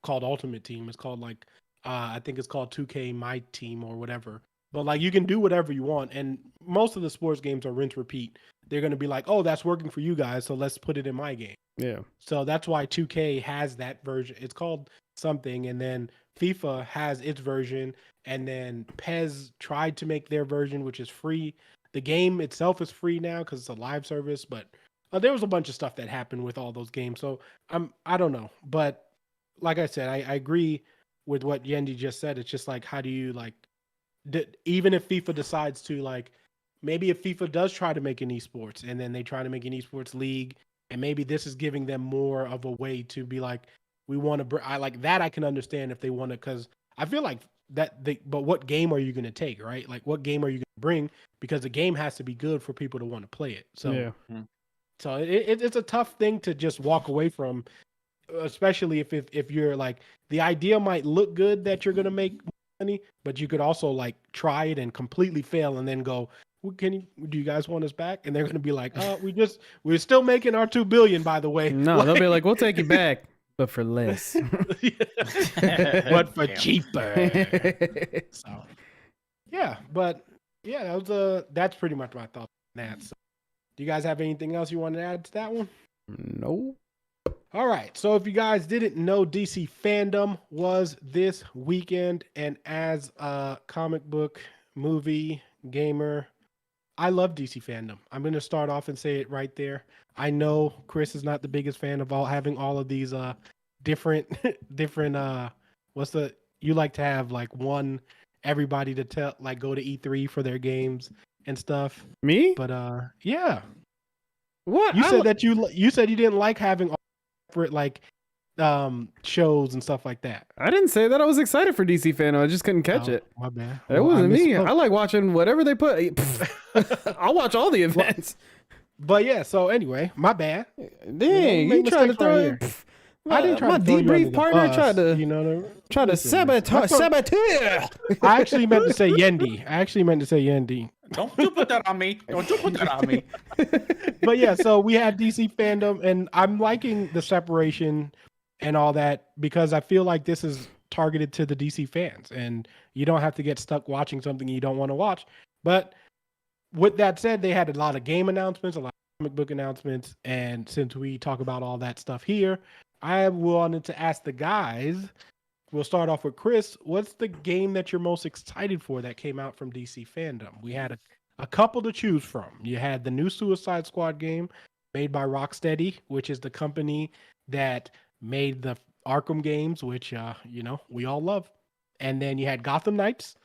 called Ultimate Team. It's called like I think it's called 2K My Team or whatever. But like, you can do whatever you want, and most of the sports games are rinse repeat. They're going to be like, oh, that's working for you guys, so let's put it in my game. Yeah. So that's why 2K has that version. It's called something, and then FIFA has its version, and then PES tried to make their version, which is free. The game itself is free now because it's a live service, but there was a bunch of stuff that happened with all those games. So I don't know, but like I said, I agree with what Yendi just said. It's just like, how do you like, even if FIFA decides to, like, maybe if FIFA does try to make an esports and then they try to make an esports league, and maybe this is giving them more of a way to be like, we want to, I like that. I can understand if they want to, because I feel like but what game are you going to take, right? Like, what game are you going to bring? Because the game has to be good for people to want to play it. So, so it's a tough thing to just walk away from, especially if you're like, the idea might look good that you're going to make money, but you could also like try it and completely fail and then go, do you guys want us back? And they're going to be like, oh, we're still making our 2 billion, by the way. No, they'll be like, we'll take it back, but for less. But for cheaper. So, yeah, but yeah, that's pretty much my thoughts on that. So, do you guys have anything else you want to add to that one? No. All right. So if you guys didn't know, DC Fandom was this weekend, and as a comic book, movie, gamer, I love DC Fandom. I'm going to start off and say it right there. I know Chris is not the biggest fan of having all of these different you like to have like one everybody to tell, like, go to E3 for their games and stuff. Me? But yeah. What? You said that you said you didn't like having all separate like shows and stuff like that. I didn't say that. I was excited for DC Fandom. I just couldn't catch it. My bad. It wasn't me. I like watching whatever they put. I'll watch all the events. But yeah, so anyway, my bad. Dang, you trying to throw it? I didn't try my to throw you under debrief the partner bus, tried to, you know, try to saboteur. I actually meant to say Yendi. Don't you put that on me. Don't you put that on me. But yeah, so we had DC Fandom, and I'm liking the separation and all that because I feel like this is targeted to the DC fans, and you don't have to get stuck watching something you don't want to watch. But with that said, they had a lot of game announcements, a lot of comic book announcements, and since we talk about all that stuff here, I wanted to ask the guys. We'll start off with Chris. What's the game that you're most excited for that came out from DC Fandom? We had a couple to choose from. You had the new Suicide Squad game made by Rocksteady, which is the company that made the Arkham games, which we all love. And then you had Gotham Knights,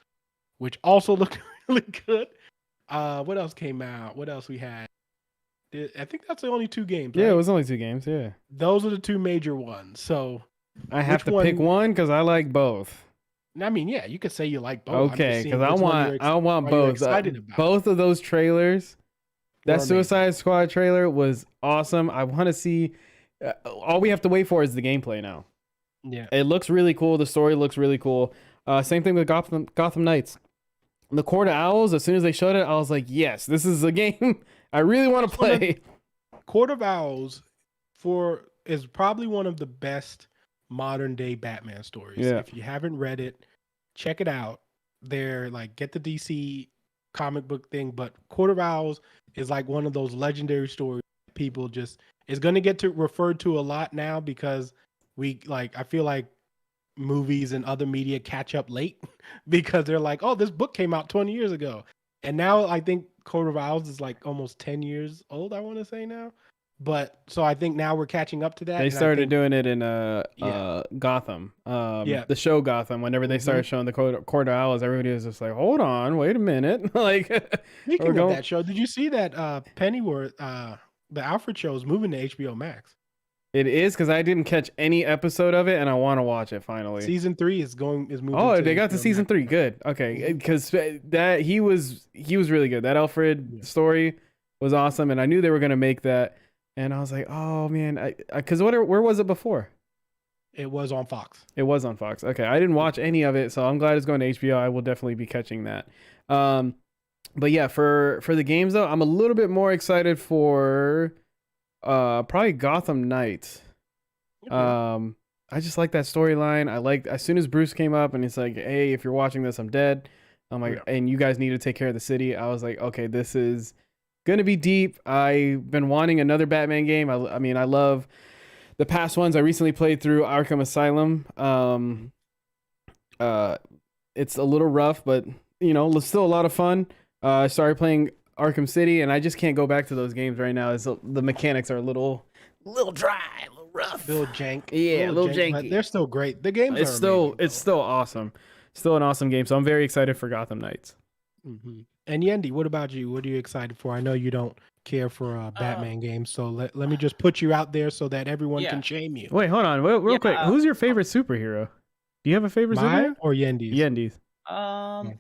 which also looked really good. What else came out? What else we had? I think that's the only 2 games. Yeah, right? it was only 2 games. Yeah, those are the 2 major ones. So I have to pick one because I like both. I mean, yeah, you could say you like both. Okay, because I want both. Excited about. Both of those trailers That were amazing. Suicide Squad trailer was awesome. I want to see. All we have to wait for is the gameplay now. Yeah. It looks really cool. The story looks really cool. Same thing with Gotham Knights. The Court of Owls. As soon as they showed it, I was like, yes, this is a game I really want to play. Court of Owls is probably one of the best modern day Batman stories. Yeah. If you haven't read it, check it out. They're like, get the DC comic book thing, but Court of Owls is like one of those legendary stories people just is going to get to referred to a lot now because I feel like movies and other media catch up late because they're like, oh, this book came out 20 years ago. And now I think Court of Owls is like almost 10 years old, I want to say now. But so I think now we're catching up to that. They started doing it in Gotham. The show Gotham. Whenever they started showing the Court of Owls, everybody was just like, hold on, wait a minute. Like, speaking of that show, did you see that Pennyworth, the Alfred show is moving to HBO Max? It is, because I didn't catch any episode of it, and I want to watch it finally. Season 3 is moving. Oh, they got to season 3. Good. Okay, because that he was really good. That Alfred story was awesome, and I knew they were gonna make that. And I was like, oh man, because where was it before? It was on Fox. It was on Fox. Okay, I didn't watch any of it, so I'm glad it's going to HBO. I will definitely be catching that. But yeah, for the games though, I'm a little bit more excited for probably Gotham Knights. I just like that storyline. I like as soon as Bruce came up and it's like, hey, if you're watching this, I'm dead. I'm like, and you guys need to take care of the city. I was like, okay, this is gonna be deep. I've been wanting another Batman game. I mean, I love the past ones. I recently played through Arkham Asylum. It's a little rough, but it's still a lot of fun. I started playing Arkham City, and I just can't go back to those games right now. The mechanics are a little dry, a little rough, little jank. Yeah, a little janky. But they're still great. The games it's still awesome. Still an awesome game. So I'm very excited for Gotham Knights. Mm-hmm. And Yendi, what about you? What are you excited for? I know you don't care for Batman games, so let me just put you out there so that everyone can shame you. Wait, hold on, real quick. Who's your favorite superhero? Do you have a favorite superhero? Or Yendi's? Yendi's. I mean,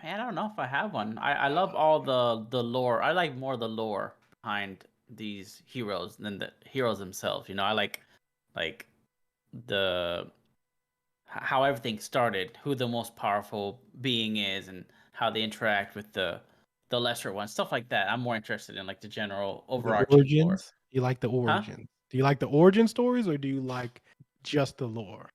I don't know if I have one. I love all the lore. I like more the lore behind these heroes than the heroes themselves. I like the how everything started, who the most powerful being is, and how they interact with the lesser ones, stuff like that. I'm more interested in like the general overarching origins. lore. You like the origins? Huh? Do you like the origin stories, or do you like just the lore?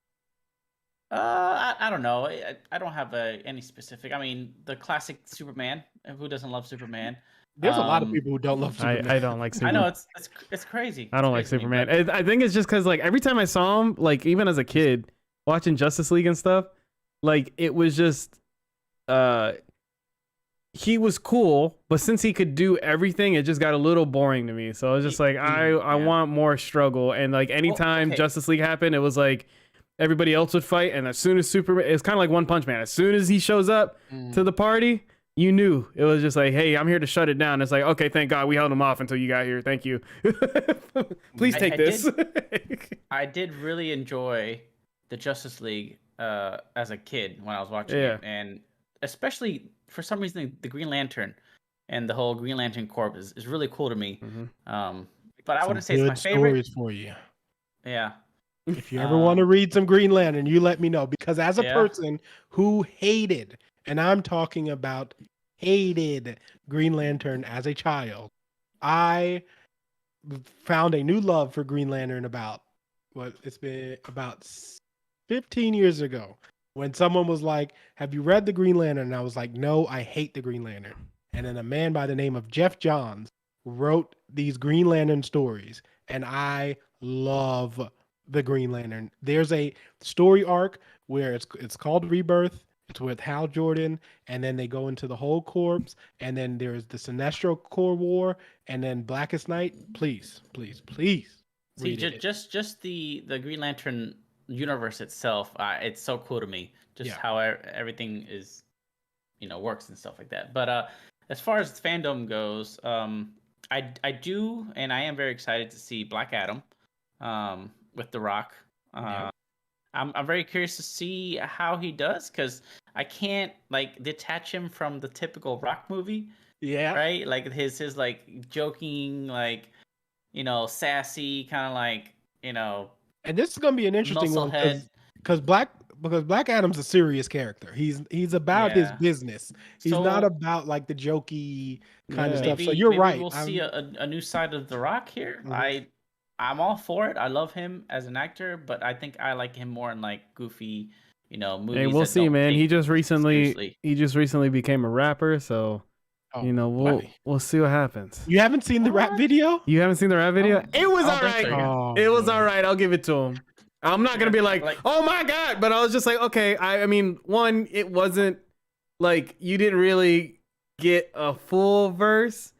I don't know. I don't have any specific. I mean, the classic Superman. Who doesn't love Superman? There's a lot of people who don't love Superman. I don't like Superman. I know it's crazy. I don't like Superman. I think it's just because like every time I saw him, like even as a kid watching Justice League and stuff, like it was just he was cool, but since he could do everything, it just got a little boring to me. So I was just like, I want more struggle. And like anytime Justice League happened, it was like everybody else would fight, and as soon as Superman, it's kind of like One Punch Man. As soon as he shows up to the party, you knew it was just like, hey, I'm here to shut it down. It's like, okay, thank God we held him off until you got here. Thank you. Please take this. I did really enjoy the Justice League as a kid when I was watching it, and especially for some reason the Green Lantern and the whole Green Lantern Corps is really cool to me. But I wouldn't say it's my favorite. Stories for you. Yeah. If you ever want to read some Green Lantern, you let me know, because as a person who hated, and I'm talking about hated Green Lantern as a child, I found a new love for Green Lantern it's been about 15 years ago, when someone was like, have you read the Green Lantern? And I was like, no, I hate the Green Lantern. And then a man by the name of Jeff Johns wrote these Green Lantern stories, and I love the Green Lantern. There's a story arc where it's called Rebirth. It's with Hal Jordan, and then they go into the whole corps, and then there's the Sinestro Corps War, and then Blackest Night. Please. See, just the Green Lantern universe itself, it's so cool to me. Just how everything is, works and stuff like that. But as far as fandom goes, I do, and I am very excited to see Black Adam. With The Rock. I'm very curious to see how he does, because I can't detach him from the typical Rock movie. Yeah. right? Like his like joking, like sassy, kind of like And this is gonna be an interesting one musclehead. because Black Adam's a serious character. He's about his Yeah. business. He's not So about like the jokey kind of Yeah. stuff. So you're maybe right. we'll see a new side of The Rock here. Mhm. I'm all for it. I love him as an actor, but I think I like him more in like goofy, movies Hey, we'll that see, don't man. take seriously. He just recently became a rapper, so Oh, we'll see what happens. you haven't seen the rap What? video? You haven't seen the rap video? Oh, It was oh, all that's right. pretty good. Oh, It was man. all right. I'll give it to him. I'm not gonna be like, oh my god, but I was just like, okay. I mean, one, it wasn't like you didn't really get a full verse,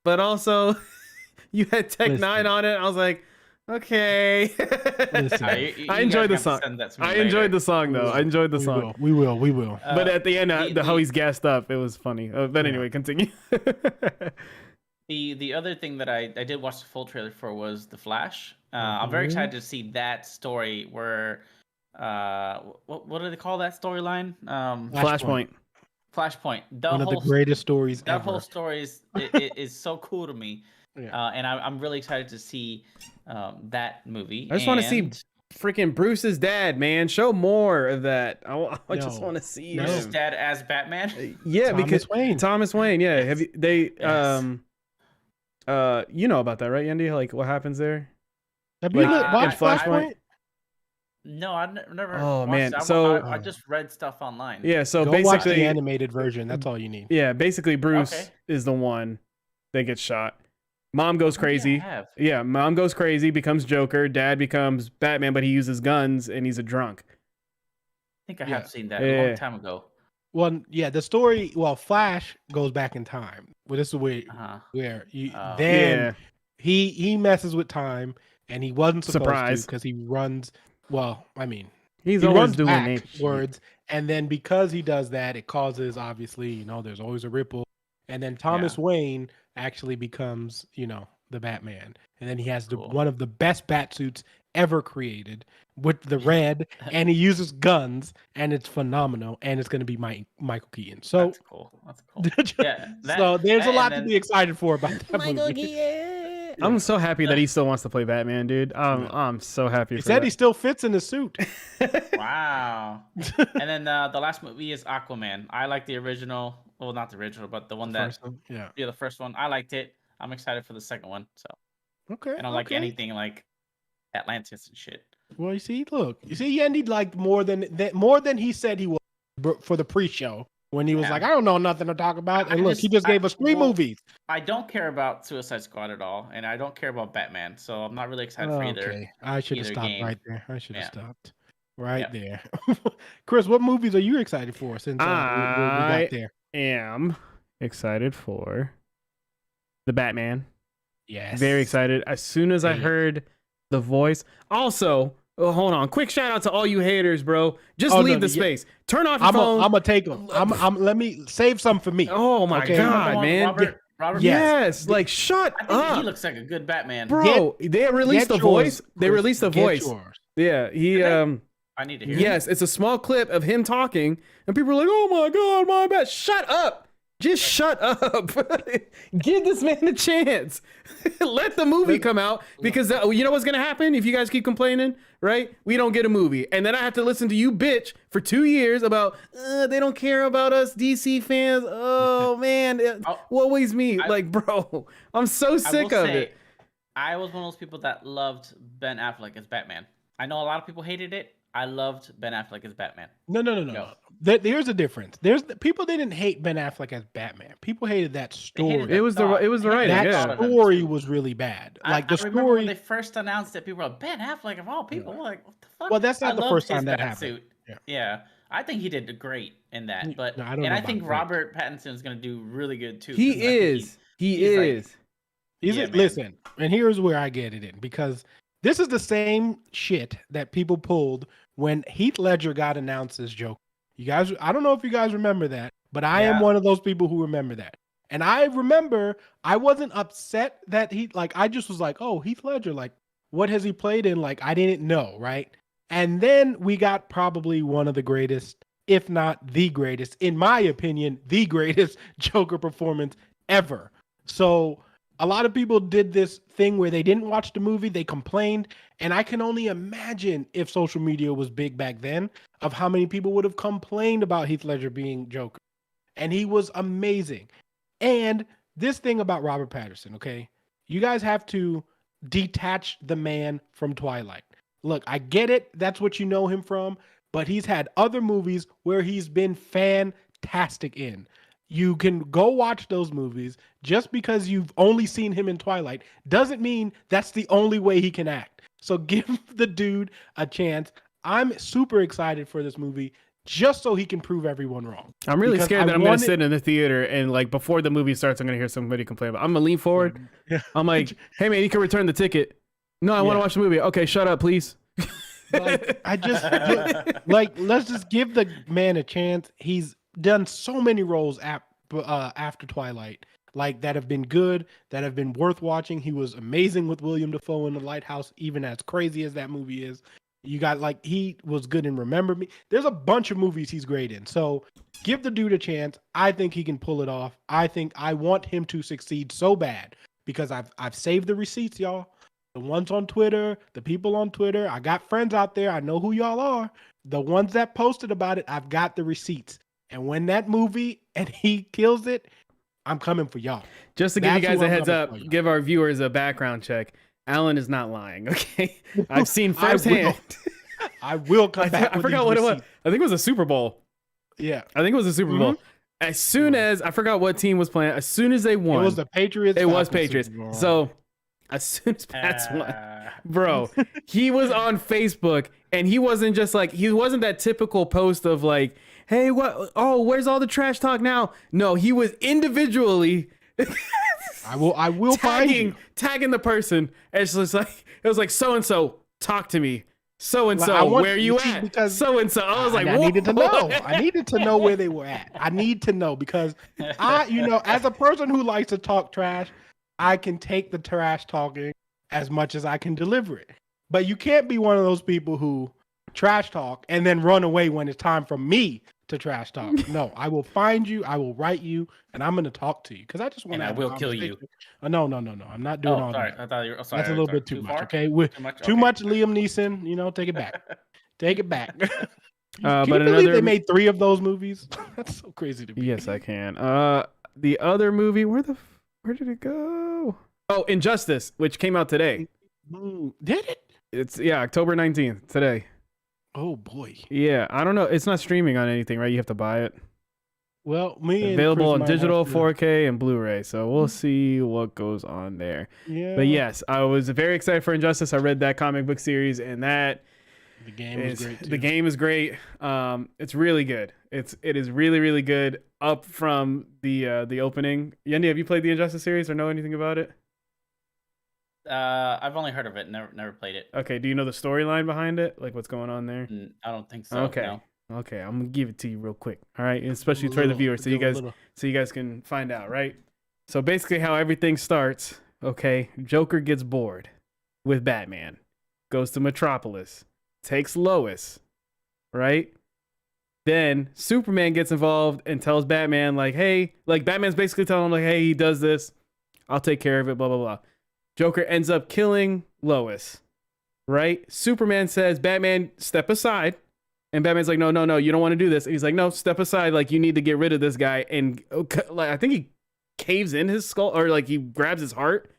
but also you had Tech Listen. 9 on it. I was like, okay. Listen. I enjoyed the song. I enjoyed the song though. I enjoyed the We song. will. We will. But at the end, how he's gassed up, it was funny. But anyway, continue. The other thing that I did watch the full trailer for was The Flash. I'm very excited to see that story where what do they call that storyline? Flashpoint. Flashpoint. One of the greatest stories that ever. whole story is so cool to me. Yeah. And I'm really excited to see that movie. I just want to see freaking Bruce's dad, man. Show more of that. I just want to see Bruce's him. dad as Batman. Yeah, because Thomas Wayne. Yeah, have you, they Yes. you know about that, right, Yendi? Like what happens there? Have you Like, watched Flashpoint? No, I've never. Oh, watched man. it. So- I just read stuff online. Yeah, so Go watch the basically, animated version. That's all you need. yeah, basically Bruce Okay. is the one that gets shot. Mom goes Oh, crazy. yeah, I have. Yeah, mom goes crazy, becomes Joker. Dad becomes Batman, but he uses guns and he's a drunk. I think I Yeah. have seen that a long time ago. Well, yeah, the story. Well, Flash goes back in time. Well, this is where Oh. then he messes with time, and he wasn't supposed Surprise. to because he runs. Well, I mean, He's he always runs doing that shit. backwards, and then because he does that, it causes obviously, there's always a ripple, and then Thomas Wayne actually becomes, the Batman, and then he has one of the best bat suits ever created with the red, and he uses guns, and it's phenomenal, and it's going to be Michael Keaton. So That's cool. That's cool. Yeah. so there's a lot to be excited for about that movie. I'm so happy that he still wants to play Batman, dude. I'm so happy. He for said that. he still fits in the suit. Wow. And then the last movie is Aquaman. I like the original. Well, not the original, but the one that the first one. I liked it. I'm excited for the second one. So okay. I don't like anything like Atlantis and shit. Well, you see, Yendi liked more than he said he was for the pre-show when he was like, I don't know nothing to talk about. And he just gave us 3 movies. I don't care about Suicide Squad at all, and I don't care about Batman, so I'm not really excited for either. Okay, I should have either stopped game. right there. I should have stopped right there. Chris, what movies are you excited for since we got there? Am excited for the Batman. Yes. Very excited. As soon as I heard the voice. Also, hold on. Quick shout out to all you haters, bro. Just leave the space. Turn off your phone. I'm gonna take them. Let me save some for me. Oh my god, man. Robert, yes, like shut I think up. he looks like a good Batman. Bro, they released the voice. They released the voice. Yeah, he I need to hear yes, it's a small clip of him talking, and people are like, "Oh my god, my bad." Shut up. Just shut up. Give this man a chance. Let the movie come out, because you know what's going to happen if you guys keep complaining, right? We don't get a movie. And then I have to listen to you bitch for 2 years about they don't care about us DC fans. Oh, man. Always me. Like, bro, I'm so sick of it. I was one of those people that loved Ben Affleck as Batman. I know a lot of people hated it. I loved Ben Affleck as Batman. No. There's a difference. People didn't hate Ben Affleck as Batman. People hated that story. It was the writing. That story was really bad. Like the remember story when they first announced it, people were like, Ben Affleck of all people. We're like, what the fuck? Well, that's not the loved first time his that bat happened. suit. Yeah. I think he did great in that. But No, I don't know I about think great. Robert Pattinson is going to do really good too. He is. Listen, and here's where I get it in, because this is the same shit that people pulled when Heath Ledger got announced as Joker. You guys, I don't know if you guys remember that, but I am one of those people who remember that. And I remember I wasn't upset that I just was like, oh, Heath Ledger, like, what has he played in? Like, I didn't know, right? And then we got probably one of the greatest, if not the greatest, in my opinion, the greatest Joker performance ever. So a lot of people did this thing where they didn't watch the movie, they complained, and I can only imagine if social media was big back then of how many people would have complained about Heath Ledger being Joker. And he was amazing. And this thing about Robert Pattinson, okay? You guys have to detach the man from Twilight. Look, I get it. That's what you know him from, but he's had other movies where he's been fantastic in. You can go watch those movies. Just because you've only seen him in Twilight doesn't mean that's the only way he can act. So give the dude a chance. I'm super excited for this movie just so he can prove everyone wrong. I'm really scared that I'm going to sit in the theater and like before the movie starts, I'm going to hear somebody complain about it. I'm going to lean forward. Yeah. I'm like, hey man, you can return the ticket. No, I want to watch the movie. Okay, shut up, please. Like, let's just give the man a chance. He's done so many roles after Twilight, like that have been good, that have been worth watching. He was amazing with William Dafoe in The Lighthouse, even as crazy as that movie is. You got he was good in Remember Me. There's a bunch of movies he's great in. So give the dude a chance. I think he can pull it off. I want him to succeed so bad because I've saved the receipts, y'all. The ones on Twitter, the people on Twitter. I got friends out there. I know who y'all are. The ones that posted about it, I've got the receipts. And when that movie and he kills it, I'm coming for y'all. Just to give you guys a heads up, give our viewers a background check. Alan is not lying, okay? I've seen firsthand. I will come back. I forgot what it was. I think it was a Super Bowl. Yeah. I think it was a Super Bowl. As soon as, I forgot what team was playing, as soon as they won. It was the Patriots. It was Patriots. So as soon as Pats won, bro, he was on Facebook and he wasn't just like, he wasn't that typical post of like, hey, what? Oh, where's all the trash talk now? No, he was individually I will tagging the person. It's just like, it was like, so-and-so, talk to me. So-and-so, where you at? Because so-and-so. I was like, I needed to know. I needed to know where they were at. I need to know because as a person who likes to talk trash, I can take the trash talking as much as I can deliver it. But you can't be one of those people who trash talk and then run away when it's time for me to trash talk. No, I will find you, I will write you, and I'm going to talk to you because I just want to. And I will kill you. No, I'm not doing all that. I thought you were. That's a little bit too much. Okay, too much Liam Neeson. Take it back. Take it back. Can you believe they made 3 of those movies? That's so crazy to me. Yes, I can. The other movie, where did it go? Oh, Injustice, which came out today. Did it? It's October 19th today. Oh boy. Yeah, I don't know. It's not streaming on anything, right? You have to buy it. Well, available on digital, 4K, and Blu-ray. So we'll see what goes on there. Yeah. But yes, I was very excited for Injustice. I read that comic book series, and the game is great. The game is great. It's really good. It is really, really good. Up from the opening. Yendi, have you played the Injustice series or know anything about it? I've only heard of it. Never played it. Okay. Do you know the storyline behind it? Like what's going on there? I don't think so. Okay. No. Okay. I'm gonna give it to you real quick. All right. Especially for the viewers, so you guys can find out. Right. So basically, how everything starts. Okay. Joker gets bored with Batman, goes to Metropolis, takes Lois. Right. Then Superman gets involved and tells Batman like, hey, like Batman's basically telling him like, hey, he does this. I'll take care of it. Blah blah blah. Joker ends up killing Lois, right? Superman says, Batman, step aside. And Batman's like, no, you don't want to do this. And he's like, no, step aside. Like, you need to get rid of this guy. And like, I think he caves in his skull or like he grabs his heart,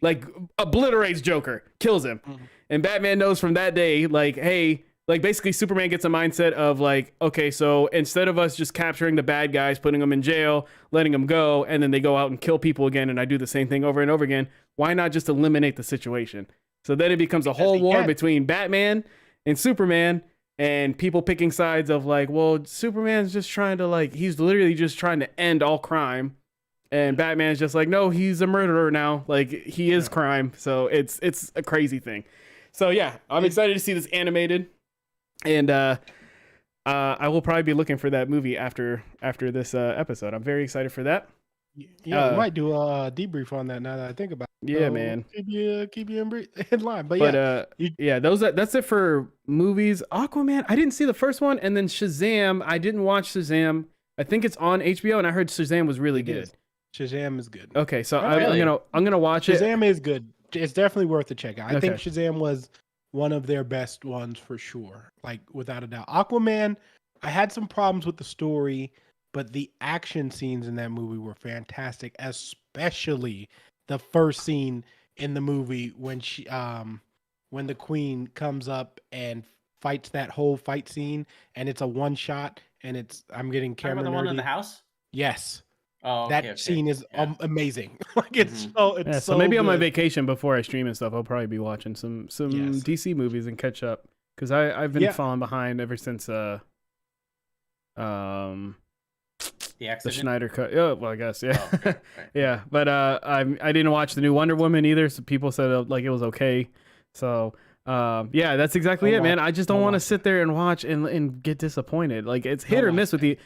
like obliterates Joker, kills him. Mm-hmm. And Batman knows from that day, like, hey, like basically Superman gets a mindset of like, okay, so instead of us just capturing the bad guys, putting them in jail, letting them go, and then they go out and kill people again, and I do the same thing over and over again, why not just eliminate the situation? So then it becomes a whole war between Batman and Superman and people picking sides of like, well, Superman's just trying to like, he's literally just trying to end all crime. And Batman's just like, no, he's a murderer now. Like he is crime. So it's a crazy thing. So yeah, I'm excited to see this animated. And I will probably be looking for that movie after this episode. I'm very excited for that. Yeah, we might do a debrief on that now that I think about it. Yeah, so man. Keep you in line. But that's it for movies. Aquaman, I didn't see the first one, and then Shazam, I didn't watch Shazam. I think it's on HBO, and I heard Shazam was really good. Shazam is good. Okay, so Really? I'm gonna watch it. Shazam is good. It's definitely worth a check out. I think Okay. Shazam was one of their best ones for sure, like without a doubt. Aquaman, I had some problems with the story, but the action scenes in that movie were fantastic, especially the first scene in the movie when the queen comes up and fights that whole fight scene, and it's a one shot, and I'm getting Talking about camera the one in nerdy. the house? Yes, Oh, okay, that okay. scene is Yeah. amazing. Like it's Mhm. Yeah, so so maybe on my good. vacation before I stream and stuff, I'll probably be watching some Yes. DC movies and catch up because I've been Yeah. falling behind ever since The the accident. Schneider cut. Oh, well, I guess yeah, Oh, okay, right. yeah. But I didn't watch the new Wonder Woman either. So people said like it was okay. So yeah, that's exactly Don't it, man. watch I it. just Don't don't want to watch sit there and watch and get disappointed. Like it's hit Don't or watch miss with it.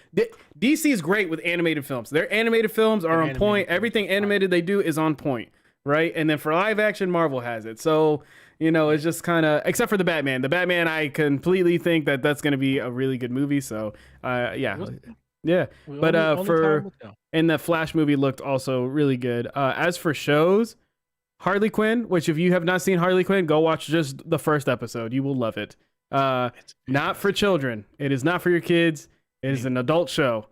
DC is great with animated films. Their animated films are Their on animated point. films Everything are fire. animated they do is on point, right? And then for live action, Marvel has it. So it's just kind of except for the Batman. The Batman, I completely think that that's going to be a really good movie. So yeah. Yeah, but Only for time will tell. and the Flash movie looked also really good. As for shows, Harley Quinn, which if you have not seen Harley Quinn, go watch just the first episode. You will love it. It's Not for children. It is not for your kids. It is an adult show.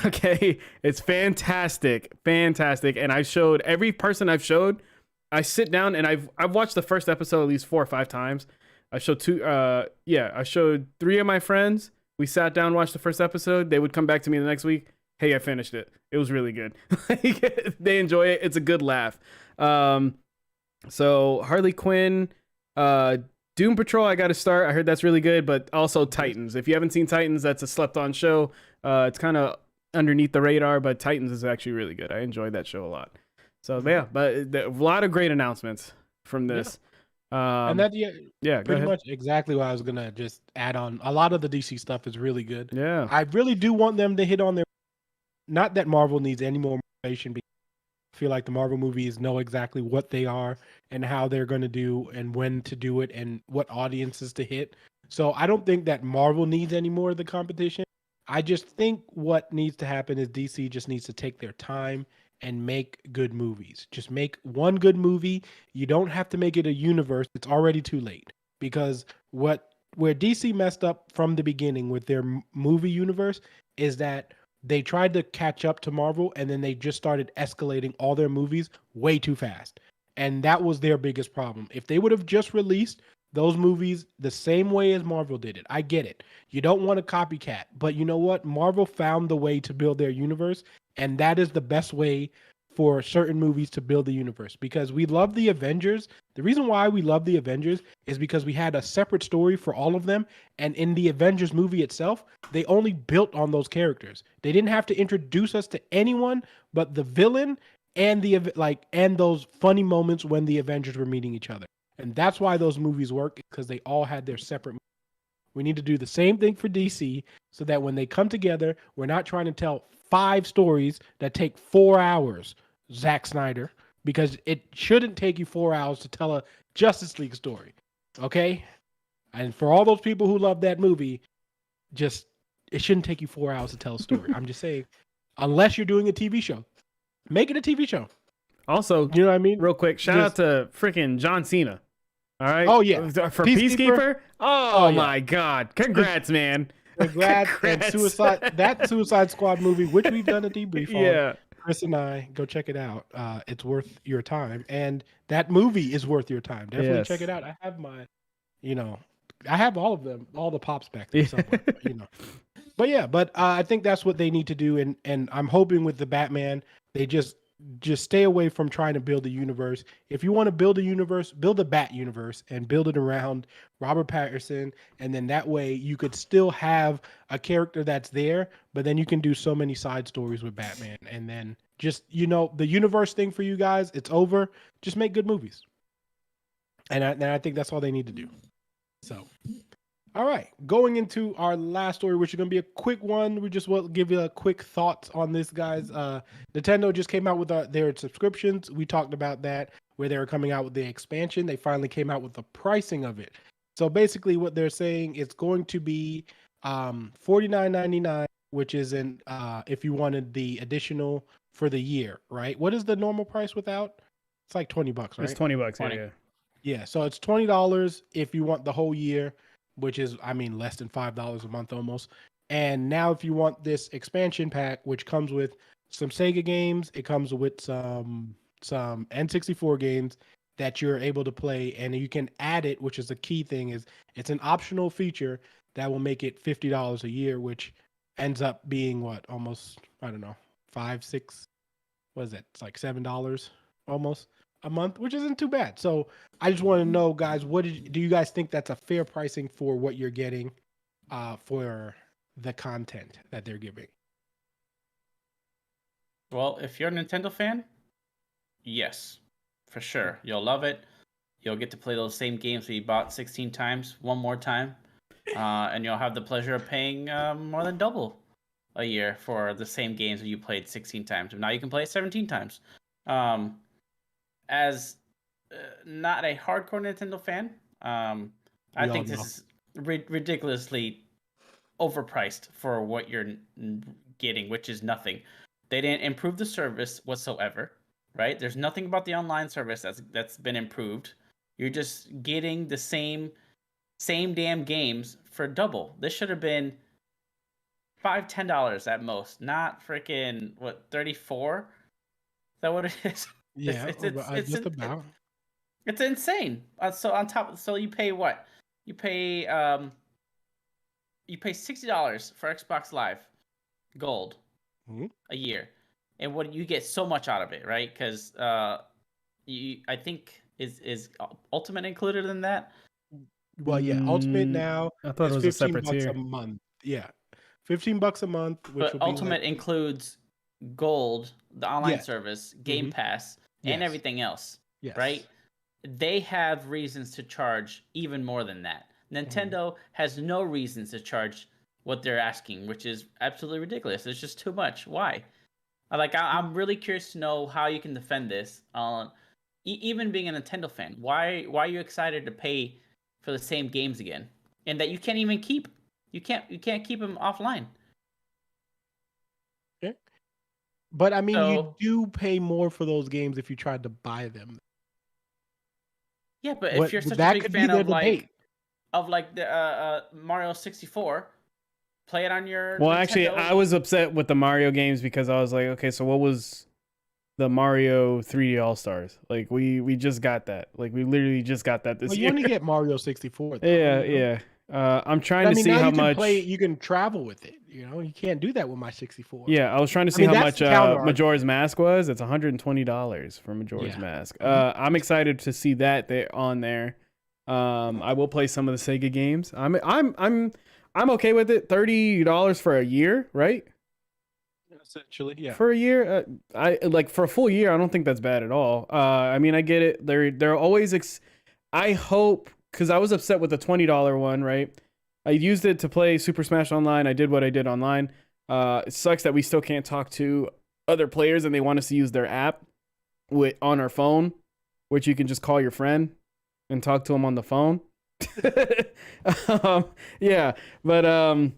Okay, it's fantastic, fantastic. And I showed every person I've showed. I sit down and I've watched the first episode at least 4 or 5 times. I showed I showed 3 of my friends. We sat down, watched the first episode. They would come back to me the next week. Hey, I finished it. It was really good. They enjoy it. It's a good laugh. So Harley Quinn, Doom Patrol, I got to start. I heard that's really good, but also Titans. If you haven't seen Titans, that's a slept-on show. It's kind of underneath the radar, but Titans is actually really good. I enjoyed that show a lot. So yeah, but a lot of great announcements from this. And that Yeah, go pretty ahead. much exactly what I was gonna just add on. A lot of the DC stuff is really good. Yeah. I really do want them to hit on their. Not that Marvel needs any more motivation. Because I feel like the Marvel movies know exactly what they are and how they're gonna do and when to do it and what audiences to hit. So I don't think that Marvel needs any more of the competition. I just think what needs to happen is DC just needs to take their time and make good movies. Just make one good movie. You don't have to make it a universe. It's already too late because where DC messed up from the beginning with their movie universe is that they tried to catch up to Marvel and then they just started escalating all their movies way too fast. And that was their biggest problem. If they would have just released those movies the same way as Marvel did it. I get it. You don't want a copycat, but you know what? Marvel found the way to build their universe, and that is the best way for certain movies to build the universe because we love the Avengers. The reason why we love the Avengers is because we had a separate story for all of them, and in the Avengers movie itself, they only built on those characters. They didn't have to introduce us to anyone but the villain and and those funny moments when the Avengers were meeting each other. And that's why those movies work because they all had their separate movies. We need to do the same thing for DC so that when they come together, we're not trying to tell 5 stories that take 4 hours, Zack Snyder, because it shouldn't take you 4 hours to tell a Justice League story. Okay? And for all those people who love that movie, it shouldn't take you 4 hours to tell a story. I'm just saying, unless you're doing a TV show, make it a TV show. Also, You know what I mean? real quick, shout out to freaking John Cena. All right. Oh, yeah. For Peacekeeper? Peacekeeper. Oh, yeah. my God! Congrats, man. Congrats. And Congrats. that Suicide Squad movie, which we've done a debrief on. Yeah. Chris and I, go check it out. It's worth your time, and that movie is worth your time. Definitely check it out. I have I have all of them, all the pops back there somewhere. But I think that's what they need to do, and I'm hoping with the Batman, they just stay away from trying to build a universe. If you want to build a universe, build a Bat universe and build it around Robert Pattinson, and then that way you could still have a character that's there, but then you can do so many side stories with Batman, and then just the universe thing for you guys, it's over. Just make good movies, and I think that's all they need to do. So. All right, going into our last story, which is going to be a quick one. We just will give you a quick thoughts on this, guys. Nintendo just came out with their subscriptions. We talked about that, where they were coming out with the expansion. They finally came out with the pricing of it. So basically what they're saying, it's going to be $49.99, which is if you wanted the additional for the year, right? What is the normal price without? It's like $20, right? It's $20. Yeah, 20. yeah. Yeah, so it's $20 if you want the whole year, which is, I mean, less than $5 a month almost. And now if you want this expansion pack, which comes with some Sega games, it comes with some N64 games that you're able to play, and you can add it, which is the key thing, is it's an optional feature that will make it $50 a year, which ends up being what, almost, I don't know, 5, 6, what is it? It's like $7 almost a month, which isn't too bad. So I just want to know, guys, do you guys think that's a fair pricing for what you're getting for the content that they're giving? Well, if you're a Nintendo fan, yes, for sure. You'll love it. You'll get to play those same games that you bought 16 times one more time. And you'll have the pleasure of paying more than double a year for the same games that you played 16 times. And now you can play it 17 times. As not a hardcore Nintendo fan, I think this is ridiculously overpriced for what you're getting, which is nothing. They didn't improve the service whatsoever, right? There's nothing about the online service that's been improved. You're just getting the same damn games for double. This should have been $5-10 at most, not freaking what, 34? Is that what it is? Yeah, just about. It's insane. So on top, so you pay what? You pay $60 for Xbox Live Gold a year, and what you get so much out of it, right? Because I think is Ultimate included in that. Well, yeah, Ultimate now. I thought it was a separate tier. $15 a month. Yeah, $15 a month. Which but Ultimate includes Gold, the online service, Game Pass, and everything else. Yes. Right? They have reasons to charge even more than that. Nintendo has no reasons to charge what they're asking, which is absolutely ridiculous. It's just too much. Why? I'm really curious to know how you can defend this. Even being a Nintendo fan, why are you excited to pay for the same games again, and that you can't even keep? You can't keep them offline. Okay. But I mean, you do pay more for those games if you tried to buy them. Yeah, but if you're such a big fan of the Mario 64, play it on your. Well, Nintendo. Actually, I was upset with the Mario games because I was like, okay, so what was the Mario 3D All Stars? Like we just got that. Like we literally just got that this year. You only get Mario 64. Though, yeah. I'm trying to see how much you can travel with it. You can't do that with my 64. Yeah, I was trying to see how much Majora's Mask was. It's $120 for Majora's Mask. I'm excited to see that they're on there. I will play some of the Sega games. I'm okay with it. $30 for a year, right? Essentially, yeah. For a year, I like for a full year. I don't think that's bad at all. I mean, I get it. They're always. I hope, because I was upset with the $20 one, right? I used it to play Super Smash Online. I did what I did online. It sucks that we still can't talk to other players and they want us to use their app on our phone, which you can just call your friend and talk to them on the phone. Yeah, but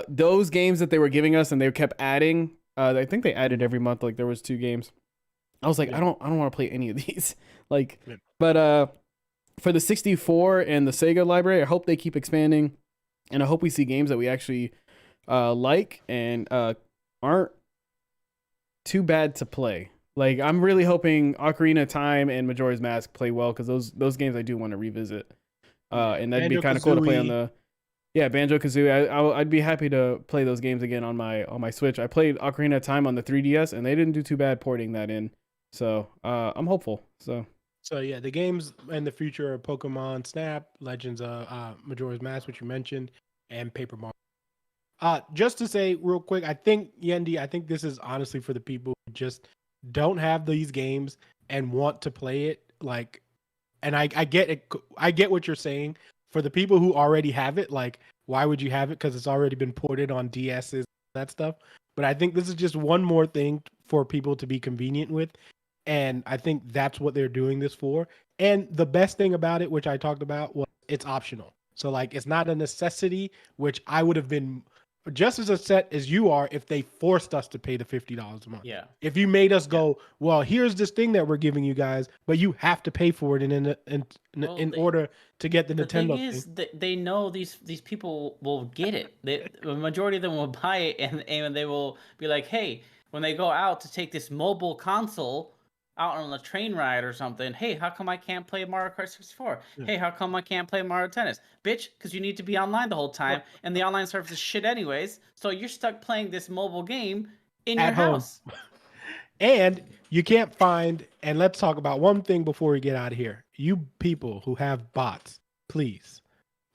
those games that they were giving us and they kept adding, I think they added every month. Like there was 2 games. I was like, I don't want to play any of these. But for the 64 and the Sega library, I hope they keep expanding, and I hope we see games that we actually like and aren't too bad to play. Like I'm really hoping Ocarina of Time and Majora's Mask play well, because those games I do want to revisit, and that'd be kind of cool to play on the Banjo-Kazooie. I'd be happy to play those games again on my Switch. I played Ocarina of Time on the 3DS, and they didn't do too bad porting that in. So I'm hopeful. So yeah, the games in the future are Pokemon Snap, Legends of Majora's Mask, which you mentioned, and Paper Mario. Just to say real quick, I think Yendi, this is honestly for the people who just don't have these games and want to play it. And I get it. I get what you're saying. For the people who already have it, why would you have it? Because it's already been ported on DSs, that stuff. But I think this is just one more thing for people to be convenient with. And I think that's what they're doing this for. And the best thing about it, which I talked about, was it's optional. So it's not a necessity, which I would have been just as upset as you are if they forced us to pay the $50 a month. Yeah. If you made us go, well, here's this thing that we're giving you guys, but you have to pay for it in order to get the Nintendo thing. Is they know these people will get it. The majority of them will buy it, and they will be like, hey, when they go out to take this mobile console out on a train ride or something, hey, how come I can't play Mario Kart 64? Yeah. Hey, how come I can't play Mario Tennis? Bitch, because you need to be online the whole time, and the online service is shit anyways, so you're stuck playing this mobile game in your house. And you can't find, and let's talk about one thing before we get out of here. You people who have bots, please,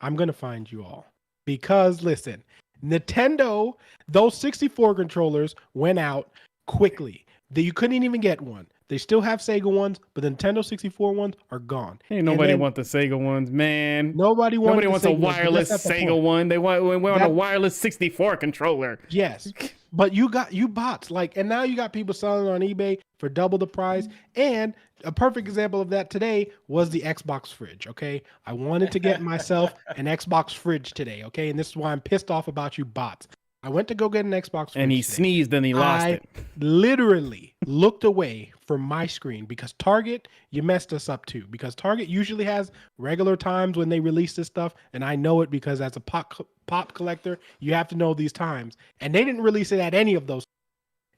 I'm going to find you all. Because, listen, Nintendo, those 64 controllers went out quickly. You couldn't even get one. They still have Sega ones, but the Nintendo 64 ones are gone. Ain't nobody want the Sega ones, man. Nobody wants a wireless Sega one. They want a wireless 64 controller. Yes, but you bots and now you got people selling on eBay for double the price. And a perfect example of that today was the Xbox fridge. Okay, I wanted to get myself an Xbox fridge today. Okay, and this is why I'm pissed off about you bots. I went to go get an Xbox fridge and he sneezed and he lost it. Literally looked away from my screen because Target, you messed us up too. Because Target usually has regular times when they release this stuff, and I know it because as a pop collector, you have to know these times. And they didn't release it at any of those.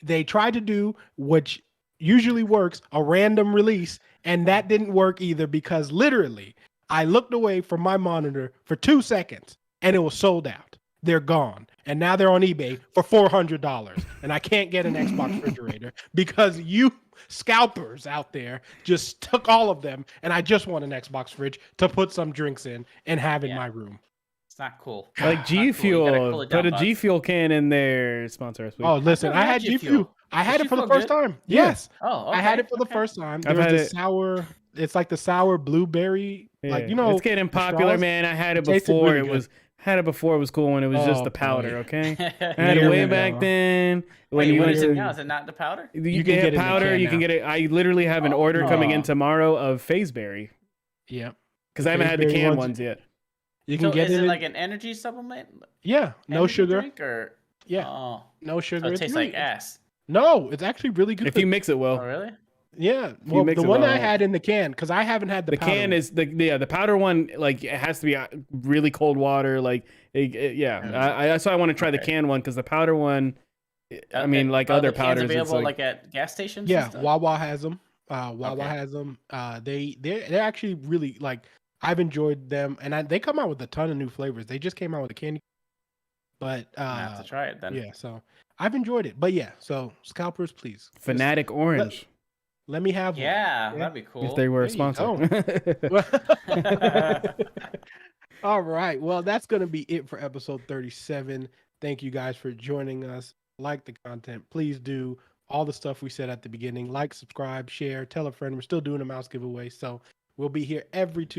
They tried to do, which usually works, a random release, and that didn't work either because literally I looked away from my monitor for 2 seconds and it was sold out. They're gone. And now they're on eBay for $400. And I can't get an Xbox refrigerator because you scalpers out there just took all of them. And I just want an Xbox fridge to put some drinks in and have in my room. It's not cool. Like G Fuel, put a G Fuel can in there. Sponsor us. Please. Oh, listen, I had G Fuel. I had it for the first time. Yes. Oh, okay. I had it for the first time. I've had it. Sour. It's like the sour blueberry. Yeah. It's getting popular, man. I had it before. Really Had it before. It was cool when it was just the powder. Okay, I had it way back then. When you went to now, is it not the powder? You can get powder. You can get it. I literally have an order coming in tomorrow of Phaseberry. Yeah, because I haven't had the canned ones yet. You can get it. Is it like an energy supplement? Yeah, no sugar. Drink or no sugar. So it tastes like ass. No, it's actually really good if you mix it well. Oh, really? Yeah, well, the one I had in the can, because I haven't had the powder can is the powder one. Like it has to be really cold water. Like so I want to try the can one because the powder one. I mean, like other powders, available like at gas stations. Yeah, Wawa has them. Has them. They're actually really I've enjoyed them, and they come out with a ton of new flavors. They just came out with a candy, but I have to try it then. Yeah, so I've enjoyed it, but yeah, so scalpers, please. Fanatic Orange. Let me have one. Yeah, that'd be cool. If they were a sponsor. All right. Well, that's going to be it for episode 37. Thank you guys for joining us. Like the content. Please do all the stuff we said at the beginning. Like, subscribe, share, tell a friend. We're still doing a mouse giveaway. So we'll be here every Tuesday.